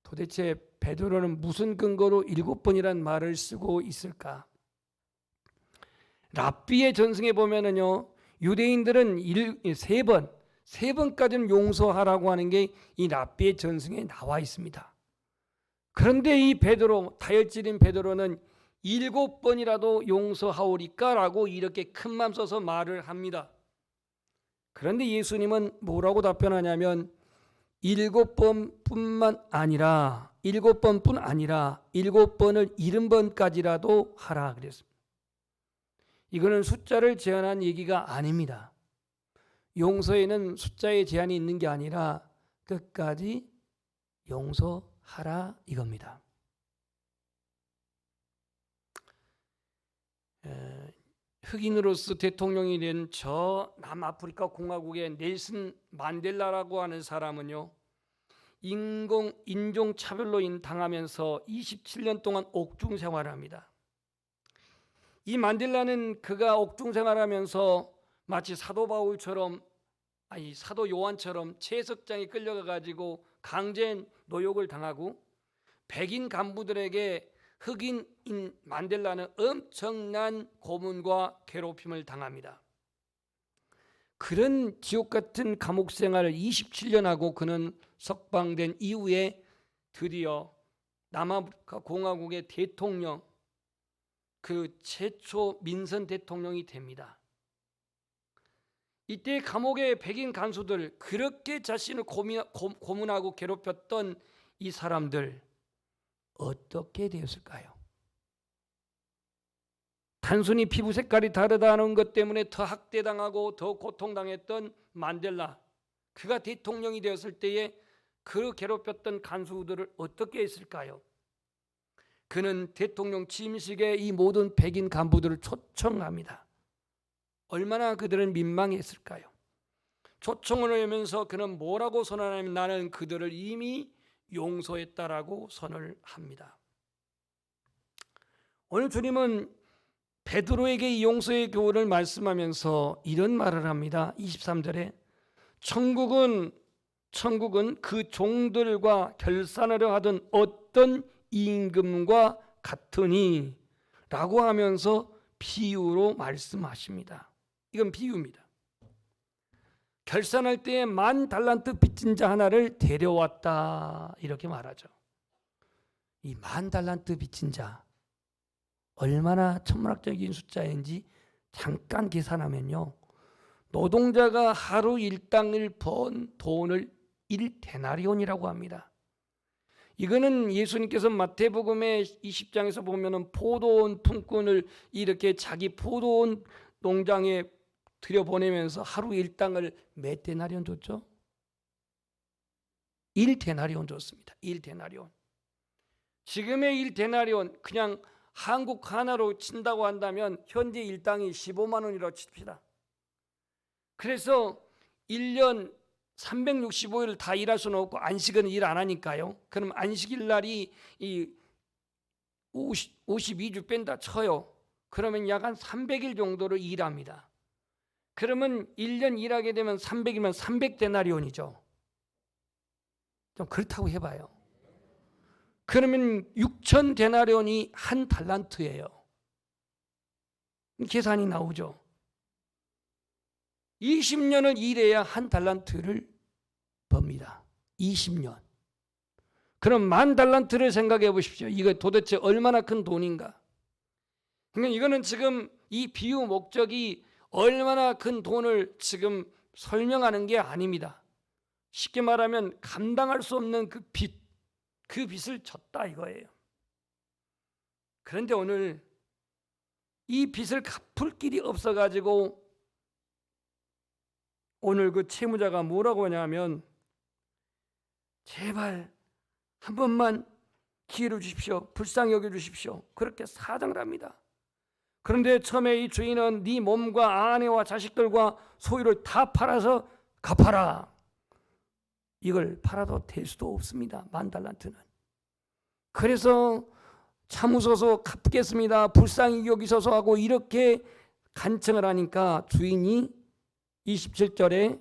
도대체 베드로는 무슨 근거로 7번이란 말을 쓰고 있을까? 랍비의 전승에 보면은요, 유대인들은 3번까지는 용서하라고 하는 게 이 랍비의 전승에 나와 있습니다. 그런데 이 베드로, 다혈질인 베드로는 7번이라도 용서하오리까라고 이렇게 큰맘 써서 말을 합니다. 그런데 예수님은 뭐라고 답변하냐면 7번뿐 아니라 7번을 70번까지라도 하라 그랬습니다. 이거는 숫자를 제한한 얘기가 아닙니다. 용서에는 숫자의 제한이 있는 게 아니라 끝까지 용서하라 이겁니다. 흑인으로서 대통령이 된 저 남아프리카 공화국의 넬슨 만델라라고 하는 사람은요, 인종차별로 당하면서 27년 동안 옥중 생활을 합니다. 이 만델라는 그가 옥중 생활하면서 마치 사도 요한처럼 채석장에 끌려가 가지고 강제 노역을 당하고 백인 간부들에게 흑인인 만델라는 엄청난 고문과 괴롭힘을 당합니다. 그런 지옥 같은 감옥 생활을 27년 하고 그는 석방된 이후에 드디어 남아프리카 공화국의 대통령, 그 최초 민선 대통령이 됩니다. 이때 감옥의 백인 간수들, 그렇게 자신을 고문하고 괴롭혔던 이 사람들 어떻게 되었을까요? 단순히 피부 색깔이 다르다는 것 때문에 더 학대당하고 더 고통당했던 만델라, 그가 대통령이 되었을 때에 그 괴롭혔던 간수들을 어떻게 했을까요? 그는 대통령 취임식에 이 모든 백인 간부들을 초청합니다. 얼마나 그들은 민망했을까요? 초청을 하면서 그는 뭐라고 선언하냐면 나는 그들을 이미 용서했다라고 선을 합니다. 오늘 주님은 베드로에게 이 용서의 교훈을 말씀하면서 이런 말을 합니다. 23절에 천국은 그 종들과 결산하려 하던 어떤 임금과 같으니 라고 하면서 비유로 말씀하십니다. 이건 비유입니다. 결산할 때에 10,000달란트 빚진 자 하나를 데려왔다 이렇게 말하죠. 이 10,000달란트 빚진 자 얼마나 천문학적인 숫자인지 잠깐 계산하면요, 노동자가 하루 일당을 번 돈을 1데나리온이라고 합니다. 이거는 예수님께서 마태복음의 20장에서 보면은 포도원 품꾼을 이렇게 자기 포도원 농장에 들여보내면서 하루 일당을 몇 데나리온 줬죠? 1데나리온 줬습니다. 1데나리온. 지금의 1데나리온 그냥 한국 하나로 친다고 한다면 현재 일당이 15만 원이라고 칩시다. 그래서 1년 365일을 다 일할 수는 없고 안식은 일 안 하니까요. 그럼 안식일 날이 이 52주 뺀다 쳐요. 그러면 약 한 300일 정도를 일합니다. 그러면 1년 일하게 되면 300이면 300데나리온이죠. 좀 그렇다고 해봐요. 그러면 6,000데나리온이 한 달란트예요. 계산이 나오죠. 20년을 일해야 한 달란트를 법니다. 20년. 그럼 10,000달란트를 생각해 보십시오. 이거 도대체 얼마나 큰 돈인가? 그러니까 이거는 지금 이 비유 목적이 얼마나 큰 돈을 지금 설명하는 게 아닙니다. 쉽게 말하면 감당할 수 없는 그 빚을 졌다 이거예요. 그런데 오늘 이 빚을 갚을 길이 없어가지고 오늘 그 채무자가 뭐라고 하냐면 제발 한 번만 기회를 주십시오. 불쌍히 여겨주십시오. 그렇게 사정을 합니다. 그런데 처음에 이 주인은 네 몸과 아내와 자식들과 소유를 다 팔아서 갚아라. 이걸 팔아도 될 수도 없습니다. 10,000달란트는. 그래서 참으소서 갚겠습니다. 불쌍히 여기소서 하고 이렇게 간청을 하니까 주인이 27절에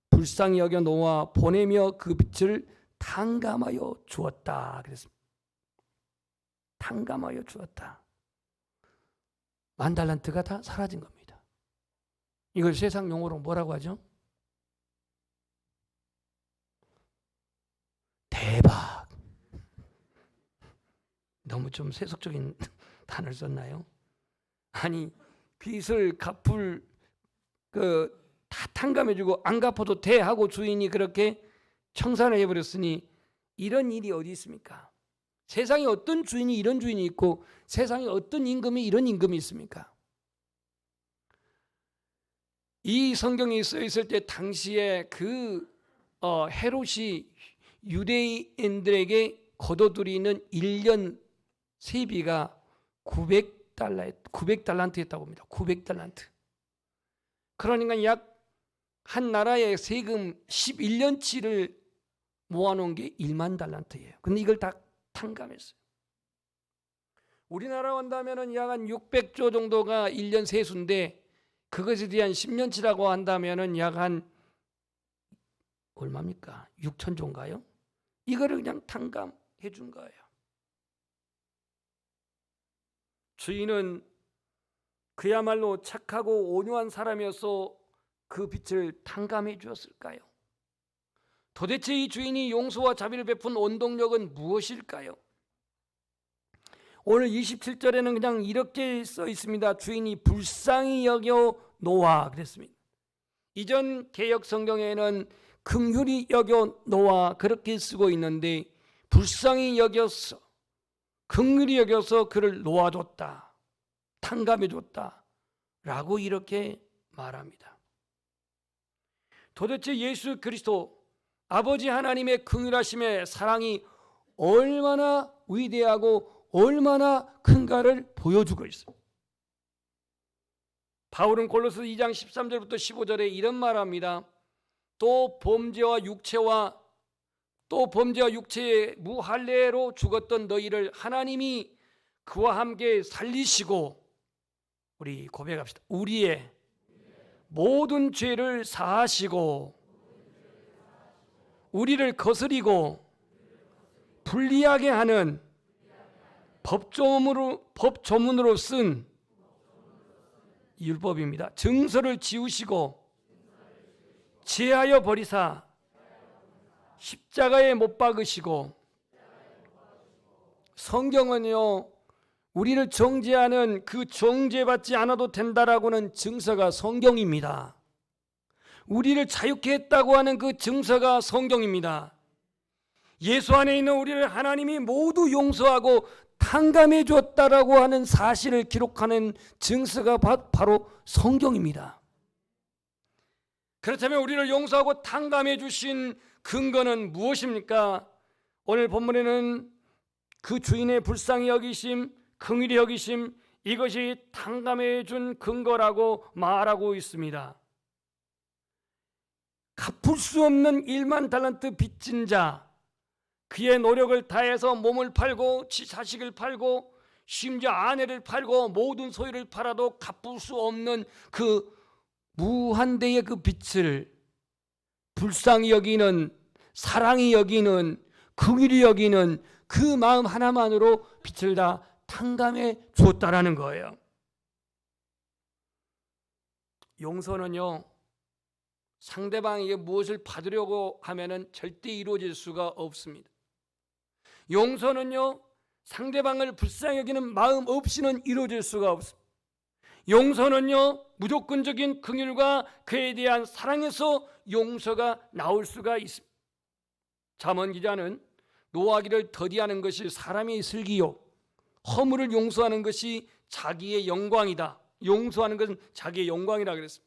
불쌍히 여겨 놓아 보내며 그 빚을 탕감하여 주었다. 그랬습니다. 탕감하여 주었다. 10,000달란트가 다 사라진 겁니다. 이걸 세상 용어로 뭐라고 하죠? 대박. 너무 좀 세속적인 단어를 썼나요? 아니 빚을 갚을 다 탕감해주고 안 갚아도 돼 하고 주인이 그렇게 청산을 해버렸으니 이런 일이 어디 있습니까? 세상에 어떤 주인이 이런 주인이 있고 세상에 어떤 임금이 이런 임금이 있습니까? 이 성경에 써 있을 때 당시에 헤롯이 유대인들에게 거둬들이는 1년 세비가 900달란트였다고 합니다. 900달란트. 그러니까 약 한 나라의 세금 11년치를 모아놓은 게 10,000달란트예요. 근데 이걸 다 탕감했어요. 우리나라 한다면 약 한 600조 정도가 1년 세수인데 그것에 대한 10년치라고 한다면 약 한 얼마입니까? 6,000조인가요? 이거를 그냥 탕감해 준 거예요. 주인은 그야말로 착하고 온유한 사람이어서 그 빚을 탕감해 주었을까요? 도대체 이 주인이 용서와 자비를 베푼 원동력은 무엇일까요? 오늘 27절에는 그냥 이렇게 써 있습니다. 주인이 불쌍히 여겨 놓아 그랬습니다. 이전 개역 성경에는 긍휼히 여겨 놓아 그렇게 쓰고 있는데 불쌍히 여겨서 긍휼히 여겨서 그를 놓아줬다. 탕감해줬다. 라고 이렇게 말합니다. 도대체 예수 그리스도 아버지 하나님의 긍휼하심의 사랑이 얼마나 위대하고 얼마나 큰가를 보여주고 있습니다. 바울은 골로새 2장 13절부터 15절에 이런 말합니다. 또 범죄와 육체의 무할례로 죽었던 너희를 하나님이 그와 함께 살리시고 우리 고백합시다. 우리의 모든 죄를 사하시고 우리를 거스리고 불리하게 하는 법조문으로 쓴 율법입니다. 증서를 지우시고 제하여 버리사 십자가에 못 박으시고 성경은요 우리를 정죄하는 그 정죄받지 않아도 된다라고는 증서가 성경입니다. 우리를 자유케 했다고 하는 그 증서가 성경입니다. 예수 안에 있는 우리를 하나님이 모두 용서하고 탕감해 줬다라고 하는 사실을 기록하는 증서가 바로 성경입니다. 그렇다면 우리를 용서하고 탕감해 주신 근거는 무엇입니까? 오늘 본문에는 그 주인의 불쌍히 여기심, 긍휼히 여기심 이것이 탕감해 준 근거라고 말하고 있습니다. 갚을 수 없는 10,000달란트 빚진 자, 그의 노력을 다해서 몸을 팔고 자식을 팔고 심지어 아내를 팔고 모든 소유를 팔아도 갚을 수 없는 그 무한대의 그 빚을 불쌍히 여기는, 사랑이 여기는, 긍휼히 여기는 그 마음 하나만으로 빚을 다 탕감해 주었다라는 거예요. 용서는요 상대방에게 무엇을 받으려고 하면은 절대 이루어질 수가 없습니다. 용서는요 상대방을 불쌍히 여기는 마음 없이는 이루어질 수가 없습니다. 용서는요 무조건적인 긍휼과 그에 대한 사랑에서 용서가 나올 수가 있습니다. 잠언 기자는 노하기를 더디하는 것이 사람의 슬기요 허물을 용서하는 것이 자기의 영광이다. 용서하는 것은 자기의 영광이라 그랬습니다.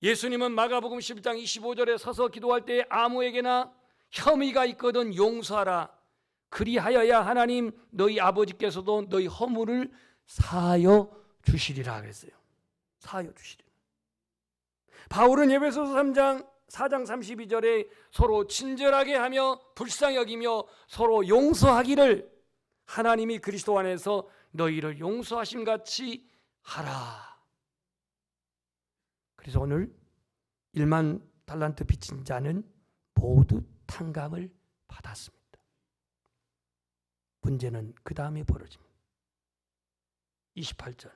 예수님은 마가복음 11장 25절에 서서 기도할 때 아무에게나 혐의가 있거든 용서하라. 그리하여야 하나님 너희 아버지께서도 너희 허물을 사하여 주시리라 그랬어요. 사하여 주시리라. 바울은 에베소서 4장 32절에 서로 친절하게 하며 불쌍히 여기며 서로 용서하기를 하나님이 그리스도 안에서 너희를 용서하심 같이 하라. 그래서 오늘 1만 달란트 빚진 자는 모두 탕감을 받았습니다. 문제는 그 다음에 벌어집니다. 28절.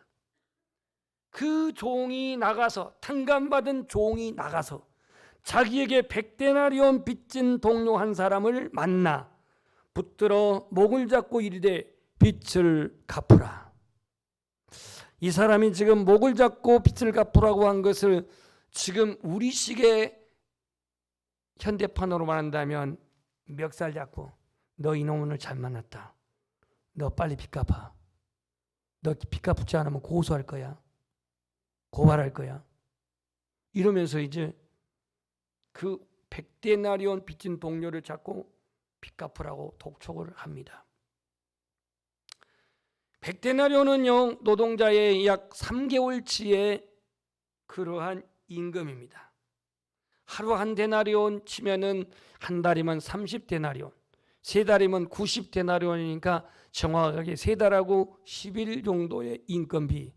그 종이 나가서, 탕감받은 종이 나가서 자기에게 100데나리온 빚진 동료 한 사람을 만나 붙들어 목을 잡고 이르되 빚을 갚으라. 이 사람이 지금 목을 잡고 빚을 갚으라고 한 것을 지금 우리식의 현대판으로 말한다면 멱살 잡고 너 이놈 오늘 잘 만났다. 너 빨리 빚 갚아. 너 빚 갚지 않으면 고소할 거야. 고발할 거야. 이러면서 이제 그 100데나리온 빚진 동료를 잡고 빚 갚으라고 독촉을 합니다. 100데나리온은요 노동자의 약 3개월치의 그러한 임금입니다. 하루 한 데나리온 치면은 한 달이면 30데나리온, 세 달이면 90데나리온이니까 정확하게 세 달하고 10일 정도의 인건비,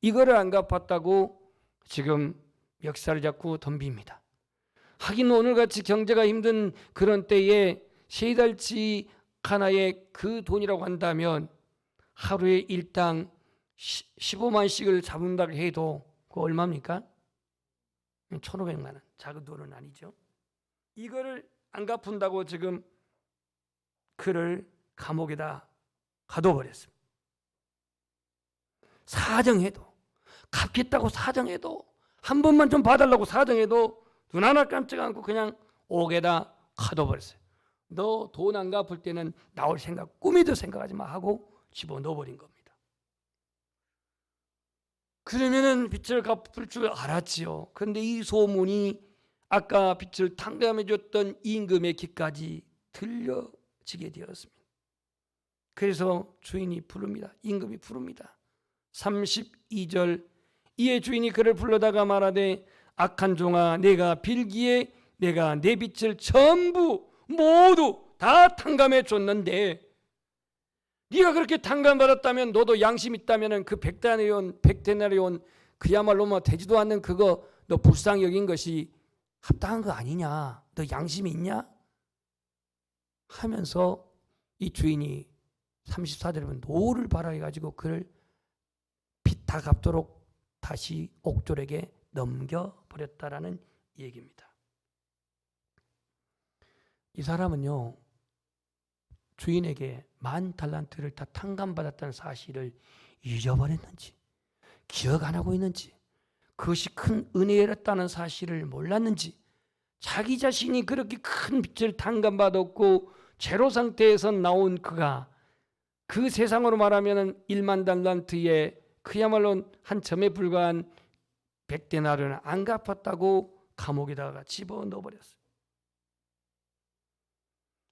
이거를 안 갚았다고 지금 멱살을 잡고 덤빕니다. 하긴 오늘같이 경제가 힘든 그런 때에 세 달치 하나의 그 돈이라고 한다면 하루에 일당 15만씩을 잡는다고 해도 그거 얼마입니까? 1,500만 원. 작은 돈은 아니죠. 이거를 안 갚은다고 지금 그를 감옥에다 가둬버렸습니다. 사정해도, 갚겠다고 사정해도, 한 번만 좀 봐달라고 사정해도 눈 하나 깜짝 않고 그냥 옥에다 가둬버렸어요. 너 돈 안 갚을 때는 나올 생각 꿈에도 생각하지 마 하고 집어넣어버린 겁니다. 그러면은 빚을 갚을 줄 알았지요. 그런데 이 소문이 아까 빚을 탕감해 줬던 임금의 귀까지 들려지게 되었습니다. 그래서 주인이 부릅니다. 임금이 부릅니다. 32절. 이에 주인이 그를 불러다가 말하되 악한 종아, 내가 빌기에 내가 내 빚을 전부 모두 다 탕감해 줬는데 네가 그렇게 탕감받았다면 너도 양심 있다면 그 100데나리온 그야말로 뭐 되지도 않는 그거 너 불쌍히 여긴 것이 합당한 거 아니냐? 너 양심이 있냐? 하면서 이 주인이 34절에 보면 노를 발하여가지고 그를 빚 다 갚도록 다시 옥졸에게 넘겨버렸다라는 얘기입니다. 이 사람은요 주인에게 10,000달란트를 다 탕감받았다는 사실을 잊어버렸는지 기억 안 하고 있는지 그것이 큰 은혜였다는 사실을 몰랐는지 자기 자신이 그렇게 큰 빚을 탕감받았고 제로 상태에서 나온 그가 그 세상으로 말하면 1만 달란트의 그야말로 한 점에 불과한 100데나리온을 안 갚았다고 감옥에다가 집어넣어버렸어요.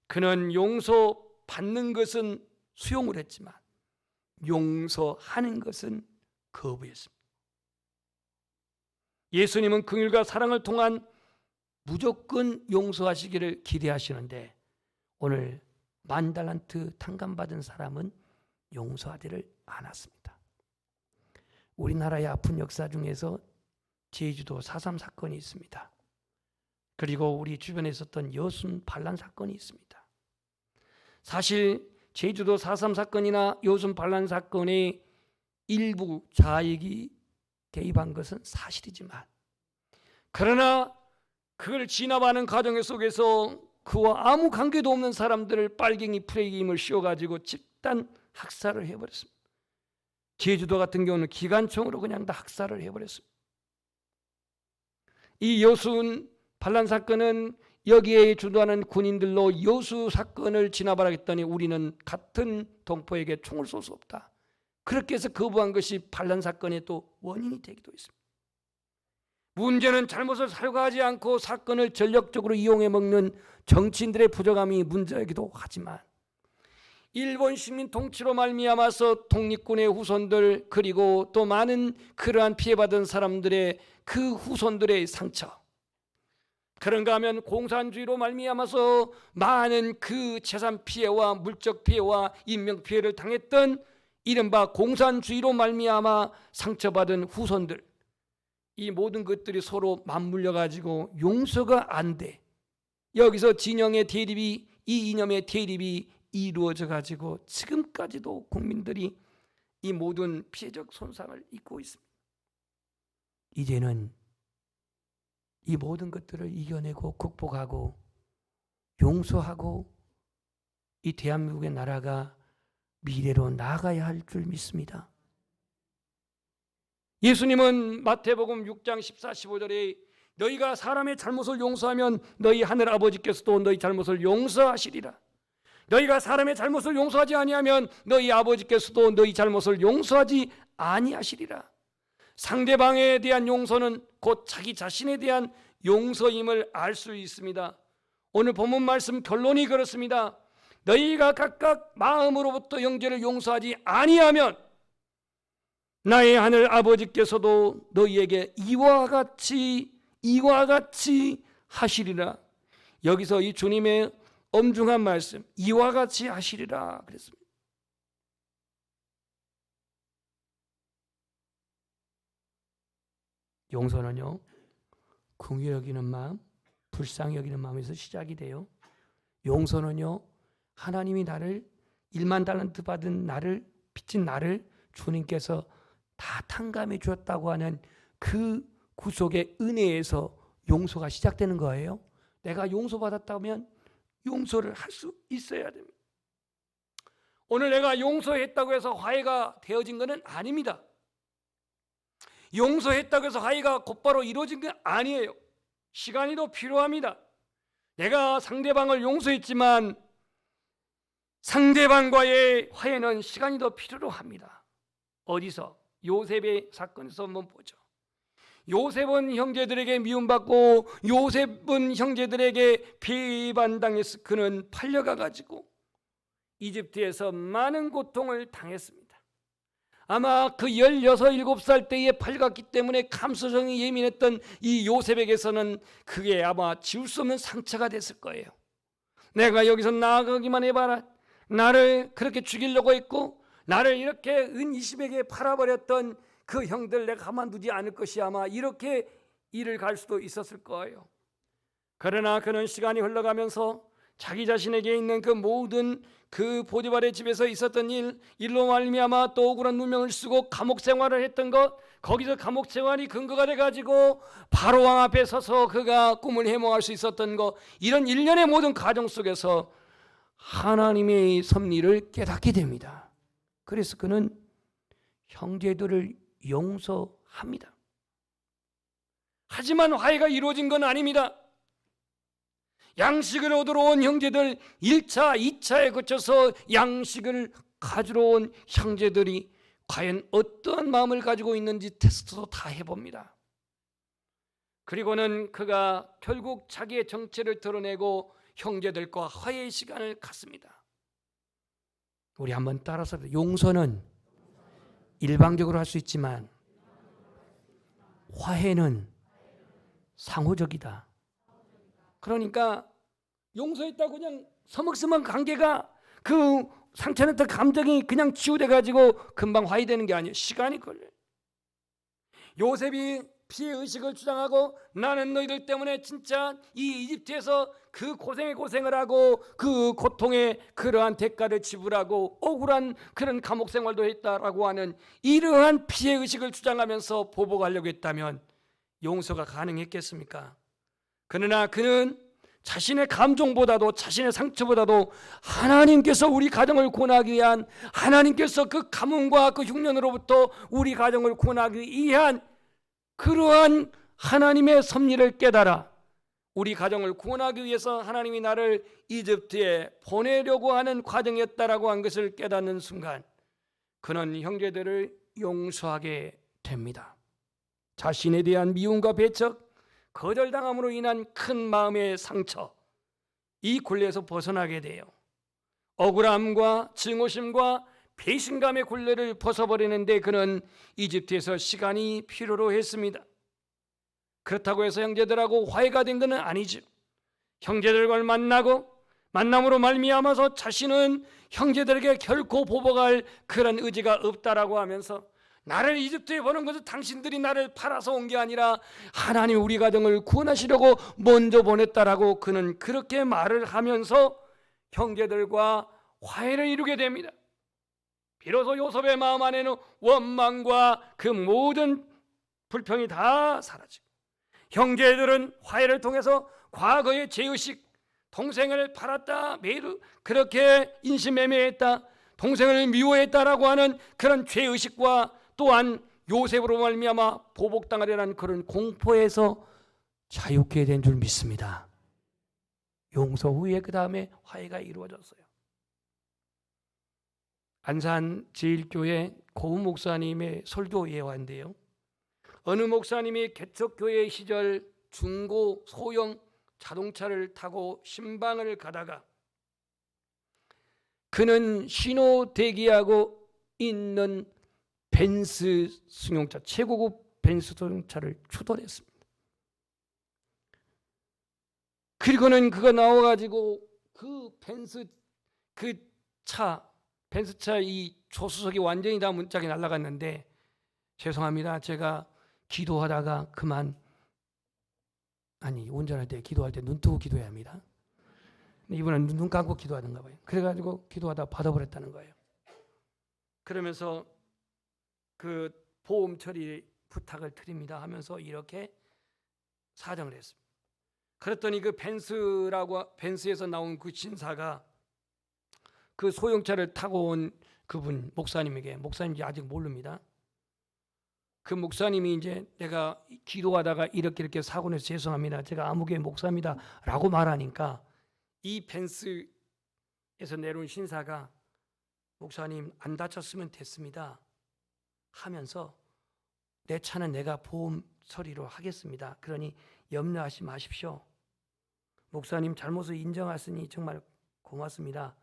그는 용서받는 것은 수용을 했지만 용서하는 것은 거부했습니다. 예수님은 긍휼과 사랑을 통한 무조건 용서하시기를 기대하시는데 오늘 10,000달란트 탕감받은 사람은 용서하지를 않았습니다. 우리나라의 아픈 역사 중에서 제주도 4.3 사건이 있습니다. 그리고 우리 주변에 있었던 여순 반란 사건이 있습니다. 사실 제주도 4.3 사건이나 여순 반란 사건의 일부 자익이 개입한 것은 사실이지만 그러나 그걸 진압하는 과정 속에서 그와 아무 관계도 없는 사람들을 빨갱이 프레임을 씌워가지고 집단 학살을 해버렸습니다. 제주도 같은 경우는 기관총으로 그냥 다 학살을 해버렸습니다. 이 여순 반란 사건은 여기에 주도하는 군인들로 여수 사건을 진압하라 했더니 우리는 같은 동포에게 총을 쏠 수 없다. 그렇게 해서 거부한 것이 반란 사건의 또 원인이 되기도 했습니다. 문제는 잘못을 사용하지 않고 사건을 전략적으로 이용해 먹는 정치인들의 부족함이 문제이기도 하지만 일본 시민 통치로 말미암아서 독립군의 후손들 그리고 또 많은 그러한 피해받은 사람들의 그 후손들의 상처, 그런가 하면 공산주의로 말미암아서 많은 그 재산 피해와 물적 피해와 인명 피해를 당했던 이른바 공산주의로 말미암아 상처받은 후손들, 이 모든 것들이 서로 맞물려 가지고 용서가 안 돼. 여기서 진영의 대립이, 이 이념의 대립이 이루어져 가지고 지금까지도 국민들이 이 모든 피해적 손상을 입고 있습니다. 이제는 이 모든 것들을 이겨내고 극복하고 용서하고 이 대한민국의 나라가 미래로 나아가야 할 줄 믿습니다. 예수님은 마태복음 6장 14, 15절에 너희가 사람의 잘못을 용서하면 너희 하늘 아버지께서도 너희 잘못을 용서하시리라. 너희가 사람의 잘못을 용서하지 아니하면 너희 아버지께서도 너희 잘못을 용서하지 아니하시리라. 상대방에 대한 용서는 곧 자기 자신에 대한 용서임을 알 수 있습니다. 오늘 본문 말씀 결론이 그렇습니다. 너희가 각각 마음으로부터 형제를 용서하지 아니하면 나의 하늘 아버지께서도 너희에게 이와 같이 하시리라. 여기서 이 주님의 엄중한 말씀, 이와 같이 하시리라 그랬습니다. 용서는요, 긍휼히 여기는 마음, 불쌍히 여기는 마음에서 시작이 돼요. 용서는요, 하나님이 나를 1만 달란트 받은 나를, 빚진 나를 주님께서 다 탕감해 주었다고 하는 그 구속의 은혜에서 용서가 시작되는 거예요. 내가 용서받았다면 용서를 할 수 있어야 됩니다. 오늘 내가 용서했다고 해서 화해가 되어진 것은 아닙니다. 용서했다고 해서 화해가 곧바로 이루어진 건 아니에요. 시간이 더 필요합니다. 내가 상대방을 용서했지만 상대방과의 화해는 시간이 더 필요로 합니다. 어디서? 요셉의 사건에서 한번 보죠. 요셉은 형제들에게 미움받고 요셉은 형제들에게 배반당해서 그는 팔려가 가지고 이집트에서 많은 고통을 당했습니다. 아마 그 16, 17살 때에 팔려갔기 때문에 감수성이 예민했던 이 요셉에게서는 그게 아마 지울 수 없는 상처가 됐을 거예요. 내가 여기서 나아가기만 해봐라. 나를 그렇게 죽이려고 했고 나를 이렇게 은 20에게 팔아버렸던 그 형들 내가 가만두지 않을 것이 아마 이렇게 일을 갈 수도 있었을 거예요. 그러나 그는 시간이 흘러가면서 자기 자신에게 있는 그 모든 그 보디발의 집에서 있었던 일로 말미암아 또 억울한 누명을 쓰고 감옥 생활을 했던 것, 거기서 감옥 생활이 근거가 돼가지고 바로 왕 앞에 서서 그가 꿈을 해몽할 수 있었던 것, 이런 일련의 모든 과정 속에서 하나님의 섭리를 깨닫게 됩니다. 그래서 그는 형제들을 용서합니다. 하지만 화해가 이루어진 건 아닙니다. 양식을 얻으러 온 형제들 1차, 2차에 거쳐서 양식을 가지러 온 형제들이 과연 어떠한 마음을 가지고 있는지 테스트도 다 해봅니다. 그리고는 그가 결국 자기의 정체를 드러내고 형제들과 화해의 시간을 갖습니다. 우리 한번 따라서 용서는 일방적으로 할 수 있지만 화해는 상호적이다. 그러니까 용서했다고 그냥 서먹서먹 관계가 그 상처냈던 감정이 그냥 치유돼 가지고 금방 화해되는 게 아니에요. 시간이 걸려요. 요셉이 피해의식을 주장하고 나는 너희들 때문에 진짜 이 이집트에서 그 고생을 하고 그 고통의 그러한 대가를 지불하고 억울한 그런 감옥 생활도 했다라고 하는 이러한 피해의식을 주장하면서 보복하려고 했다면 용서가 가능했겠습니까? 그러나 그는 자신의 감정보다도 자신의 상처보다도 하나님께서 우리 가정을 구원하기 위한, 하나님께서 그 가뭄과 그 흉년으로부터 우리 가정을 구원하기 위한 그러한 하나님의 섭리를 깨달아 우리 가정을 구원하기 위해서 하나님이 나를 이집트에 보내려고 하는 과정이었다라고 한 것을 깨닫는 순간 그는 형제들을 용서하게 됩니다. 자신에 대한 미움과 배척, 거절당함으로 인한 큰 마음의 상처, 이 굴레에서 벗어나게 돼요. 억울함과 증오심과 배신감의 굴레를 벗어버리는데 그는 이집트에서 시간이 필요로 했습니다. 그렇다고 해서 형제들하고 화해가 된 것은 아니죠. 형제들과 만남으로 말미암아서 자신은 형제들에게 결코 보복할 그런 의지가 없다라고 하면서 나를 이집트에 보낸 것은 당신들이 나를 팔아서 온 게 아니라 하나님 우리 가정을 구원하시려고 먼저 보냈다라고 그는 그렇게 말을 하면서 형제들과 화해를 이루게 됩니다. 비로소 요셉의 마음 안에는 원망과 그 모든 불평이 다 사라지고 형제들은 화해를 통해서 과거의 죄의식, 동생을 팔았다, 매일 그렇게 인신매매했다, 동생을 미워했다라고 하는 그런 죄의식과 또한 요셉으로 말미암아 보복당하려는 그런 공포에서 자유케 된 줄 믿습니다. 용서 후에 그 다음에 화해가 이루어졌어요. 안산 제1교회 고은 목사님의 설교 예화인데요. 어느 목사님이 개척교회 시절 중고 소형 자동차를 타고 신방을 가다가 그는 신호 대기하고 있는 벤츠 승용차, 최고급 벤츠 승용차를 추돌했습니다. 그리고는 그가 나와가지고 그 벤츠차 이 조수석이 완전히 다 문짝이 날아갔는데 죄송합니다. 제가 기도하다가 운전할 때 기도할 때 눈 뜨고 기도해야 합니다. 이분은 눈 감고 기도하던가 봐요. 그래가지고 기도하다 받아버렸다는 거예요. 그러면서 그 보험 처리 부탁을 드립니다 하면서 이렇게 사정을 했습니다. 그랬더니 그 벤츠에서 나온 그 신사가 그 소형차를 타고 온 그분 목사님인지 아직 모릅니다. 그 목사님이 이제 내가 기도하다가 이렇게 사고 내서 죄송합니다. 제가 아무개 목사입니다. 라고 말하니까 이 벤츠에서 내려온 신사가 목사님 안 다쳤으면 됐습니다 하면서 내 차는 내가 보험 처리로 하겠습니다. 그러니 염려하지 마십시오. 목사님 잘못을 인정하시니 정말 고맙습니다.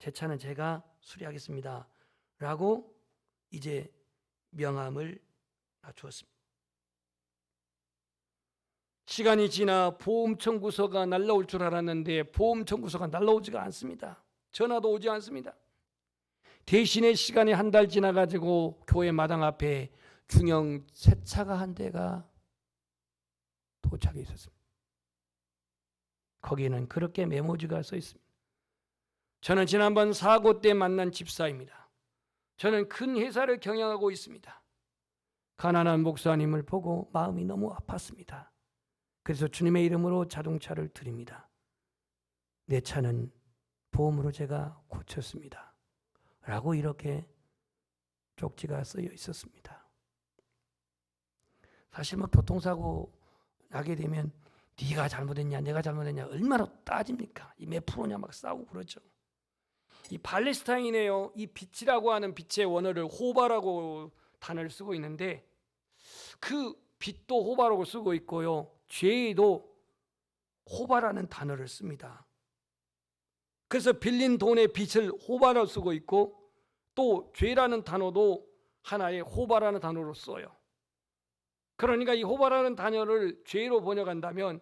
제 차는 제가 수리하겠습니다. 라고 이제 명함을 주었습니다. 시간이 지나 보험 청구서가 날라올 줄 알았는데 보험 청구서가 날라오지가 않습니다. 전화도 오지 않습니다. 대신에 시간이 한 달 지나가지고 교회 마당 앞에 중형 새 차가 한 대가 도착해 있었습니다. 거기에는 그렇게 메모지가 써 있습니다. 저는 지난번 사고 때 만난 집사입니다. 저는 큰 회사를 경영하고 있습니다. 가난한 목사님을 보고 마음이 너무 아팠습니다. 그래서 주님의 이름으로 자동차를 드립니다. 내 차는 보험으로 제가 고쳤습니다. 라고 이렇게 쪽지가 쓰여 있었습니다. 사실 교통사고 나게 되면 네가 잘못했냐 내가 잘못했냐 얼마나 따집니까? 이 몇 프로냐 막 싸우고 그러죠. 이 팔레스타인에요. 이 빛이라고 하는 빛의 원어를 호바라고 단어를 쓰고 있는데 그 빛도 호바라고 쓰고 있고요. 죄도 호바라는 단어를 씁니다. 그래서 빌린 돈의 빛을 호바라고 쓰고 있고 또 죄라는 단어도 하나의 호바라는 단어로 써요. 그러니까 이 호바라는 단어를 죄로 번역한다면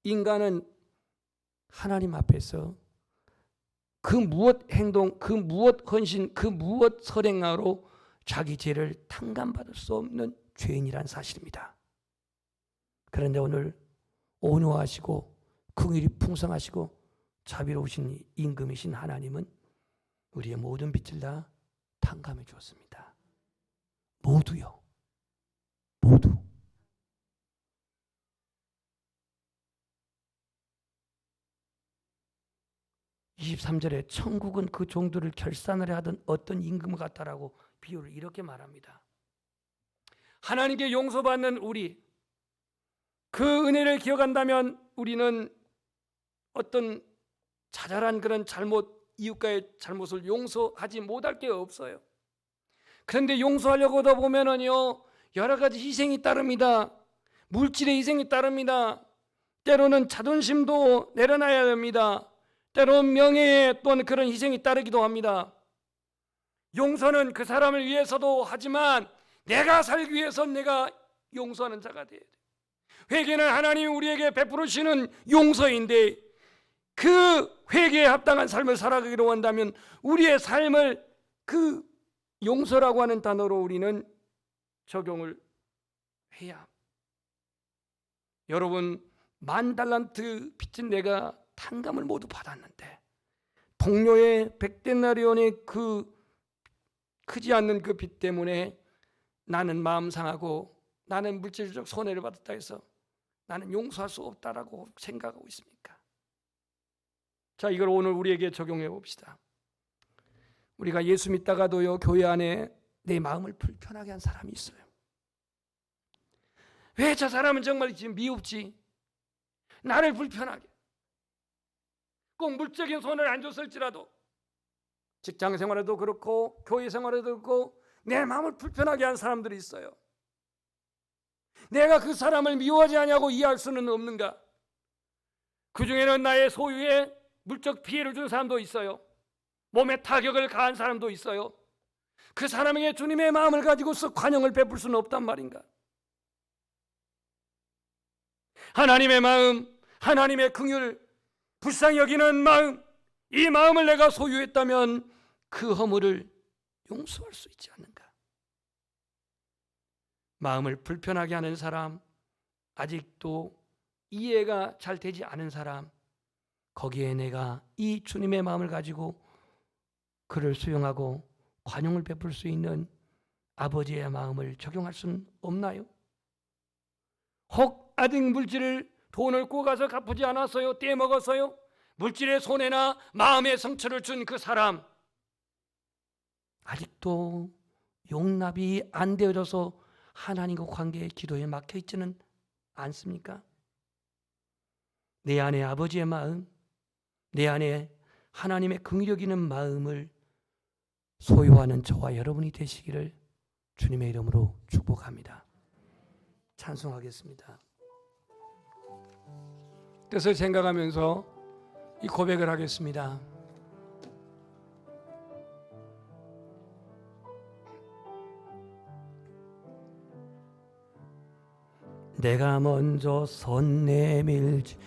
인간은 하나님 앞에서 그 무엇 행동, 그 무엇 헌신, 그 무엇 선행으로 자기 죄를 탕감받을 수 없는 죄인이란 사실입니다. 그런데 오늘 온유하시고 긍휼이 풍성하시고 자비로우신 임금이신 하나님은 우리의 모든 빚을 다 탕감해 주었습니다. 모두요. 모두. (23절에) 천국은 그 종들을 결산을 하던 어떤 임금 같다라고 비유를 이렇게 말합니다. 하나님께 용서받는 우리, 그 은혜를 기억한다면 우리는 어떤 자잘한 그런 이웃과의 잘못을 용서하지 못할 게 없어요. 그런데 용서하려고 하다 보면은요, 여러 가지 희생이 따릅니다. 물질의 희생이 따릅니다. 때로는 자존심도 내려놔야 됩니다. 때로는 명예에 또는 그런 희생이 따르기도 합니다. 용서는 그 사람을 위해서도 하지만 내가 살기 위해서 내가 용서하는 자가 돼야 돼. 회개는 하나님이 우리에게 베풀으시는 용서인데 그 회개에 합당한 삶을 살아가기로 한다면 우리의 삶을 그 용서라고 하는 단어로 우리는 적용을 해야 합니다. 여러분, 10,000달란트 빚진 내가 탕감을 모두 받았는데 동료의 100데나리온의 그 크지 않는 그 빚 때문에 나는 마음 상하고 나는 물질적 손해를 받았다 해서 나는 용서할 수 없다라고 생각하고 있습니까? 자, 이걸 오늘 우리에게 적용해 봅시다. 우리가 예수 믿다가도요, 교회 안에 내 마음을 불편하게 한 사람이 있어요. 왜 저 사람은 정말 지금 미흡지? 나를 불편하게. 꼭 물적인 손을 안 줬을지라도 직장 생활에도 그렇고 교회 생활에도 그렇고 내 마음을 불편하게 한 사람들이 있어요. 내가 그 사람을 미워하지 않냐고 이해할 수는 없는가? 그 중에는 나의 소유에 물적 피해를 준 사람도 있어요. 몸에 타격을 가한 사람도 있어요. 그 사람에게 주님의 마음을 가지고서 관용을 베풀 수는 없단 말인가? 하나님의 마음, 하나님의 긍휼, 불쌍히 여기는 마음, 이 마음을 내가 소유했다면 그 허물을 용서할 수 있지 않는가? 마음을 불편하게 하는 사람, 아직도 이해가 잘 되지 않은 사람, 거기에 내가 이 주님의 마음을 가지고 그를 수용하고 관용을 베풀 수 있는 아버지의 마음을 적용할 수는 없나요? 혹 아직 물질을 돈을 구가서 갚지 않았어요? 떼먹었어요? 물질의 손해나 마음의 상처를 준 그 사람, 아직도 용납이 안 되어져서 하나님과 관계의 기도에 막혀 있지는 않습니까? 내 안에 아버지의 마음, 내 안에 하나님의 긍휼히 여기는 마음을 소유하는 저와 여러분이 되시기를 주님의 이름으로 축복합니다. 찬송하겠습니다. 뜻을 생각하면서 이 고백을 하겠습니다. 내가 먼저 손 내밀지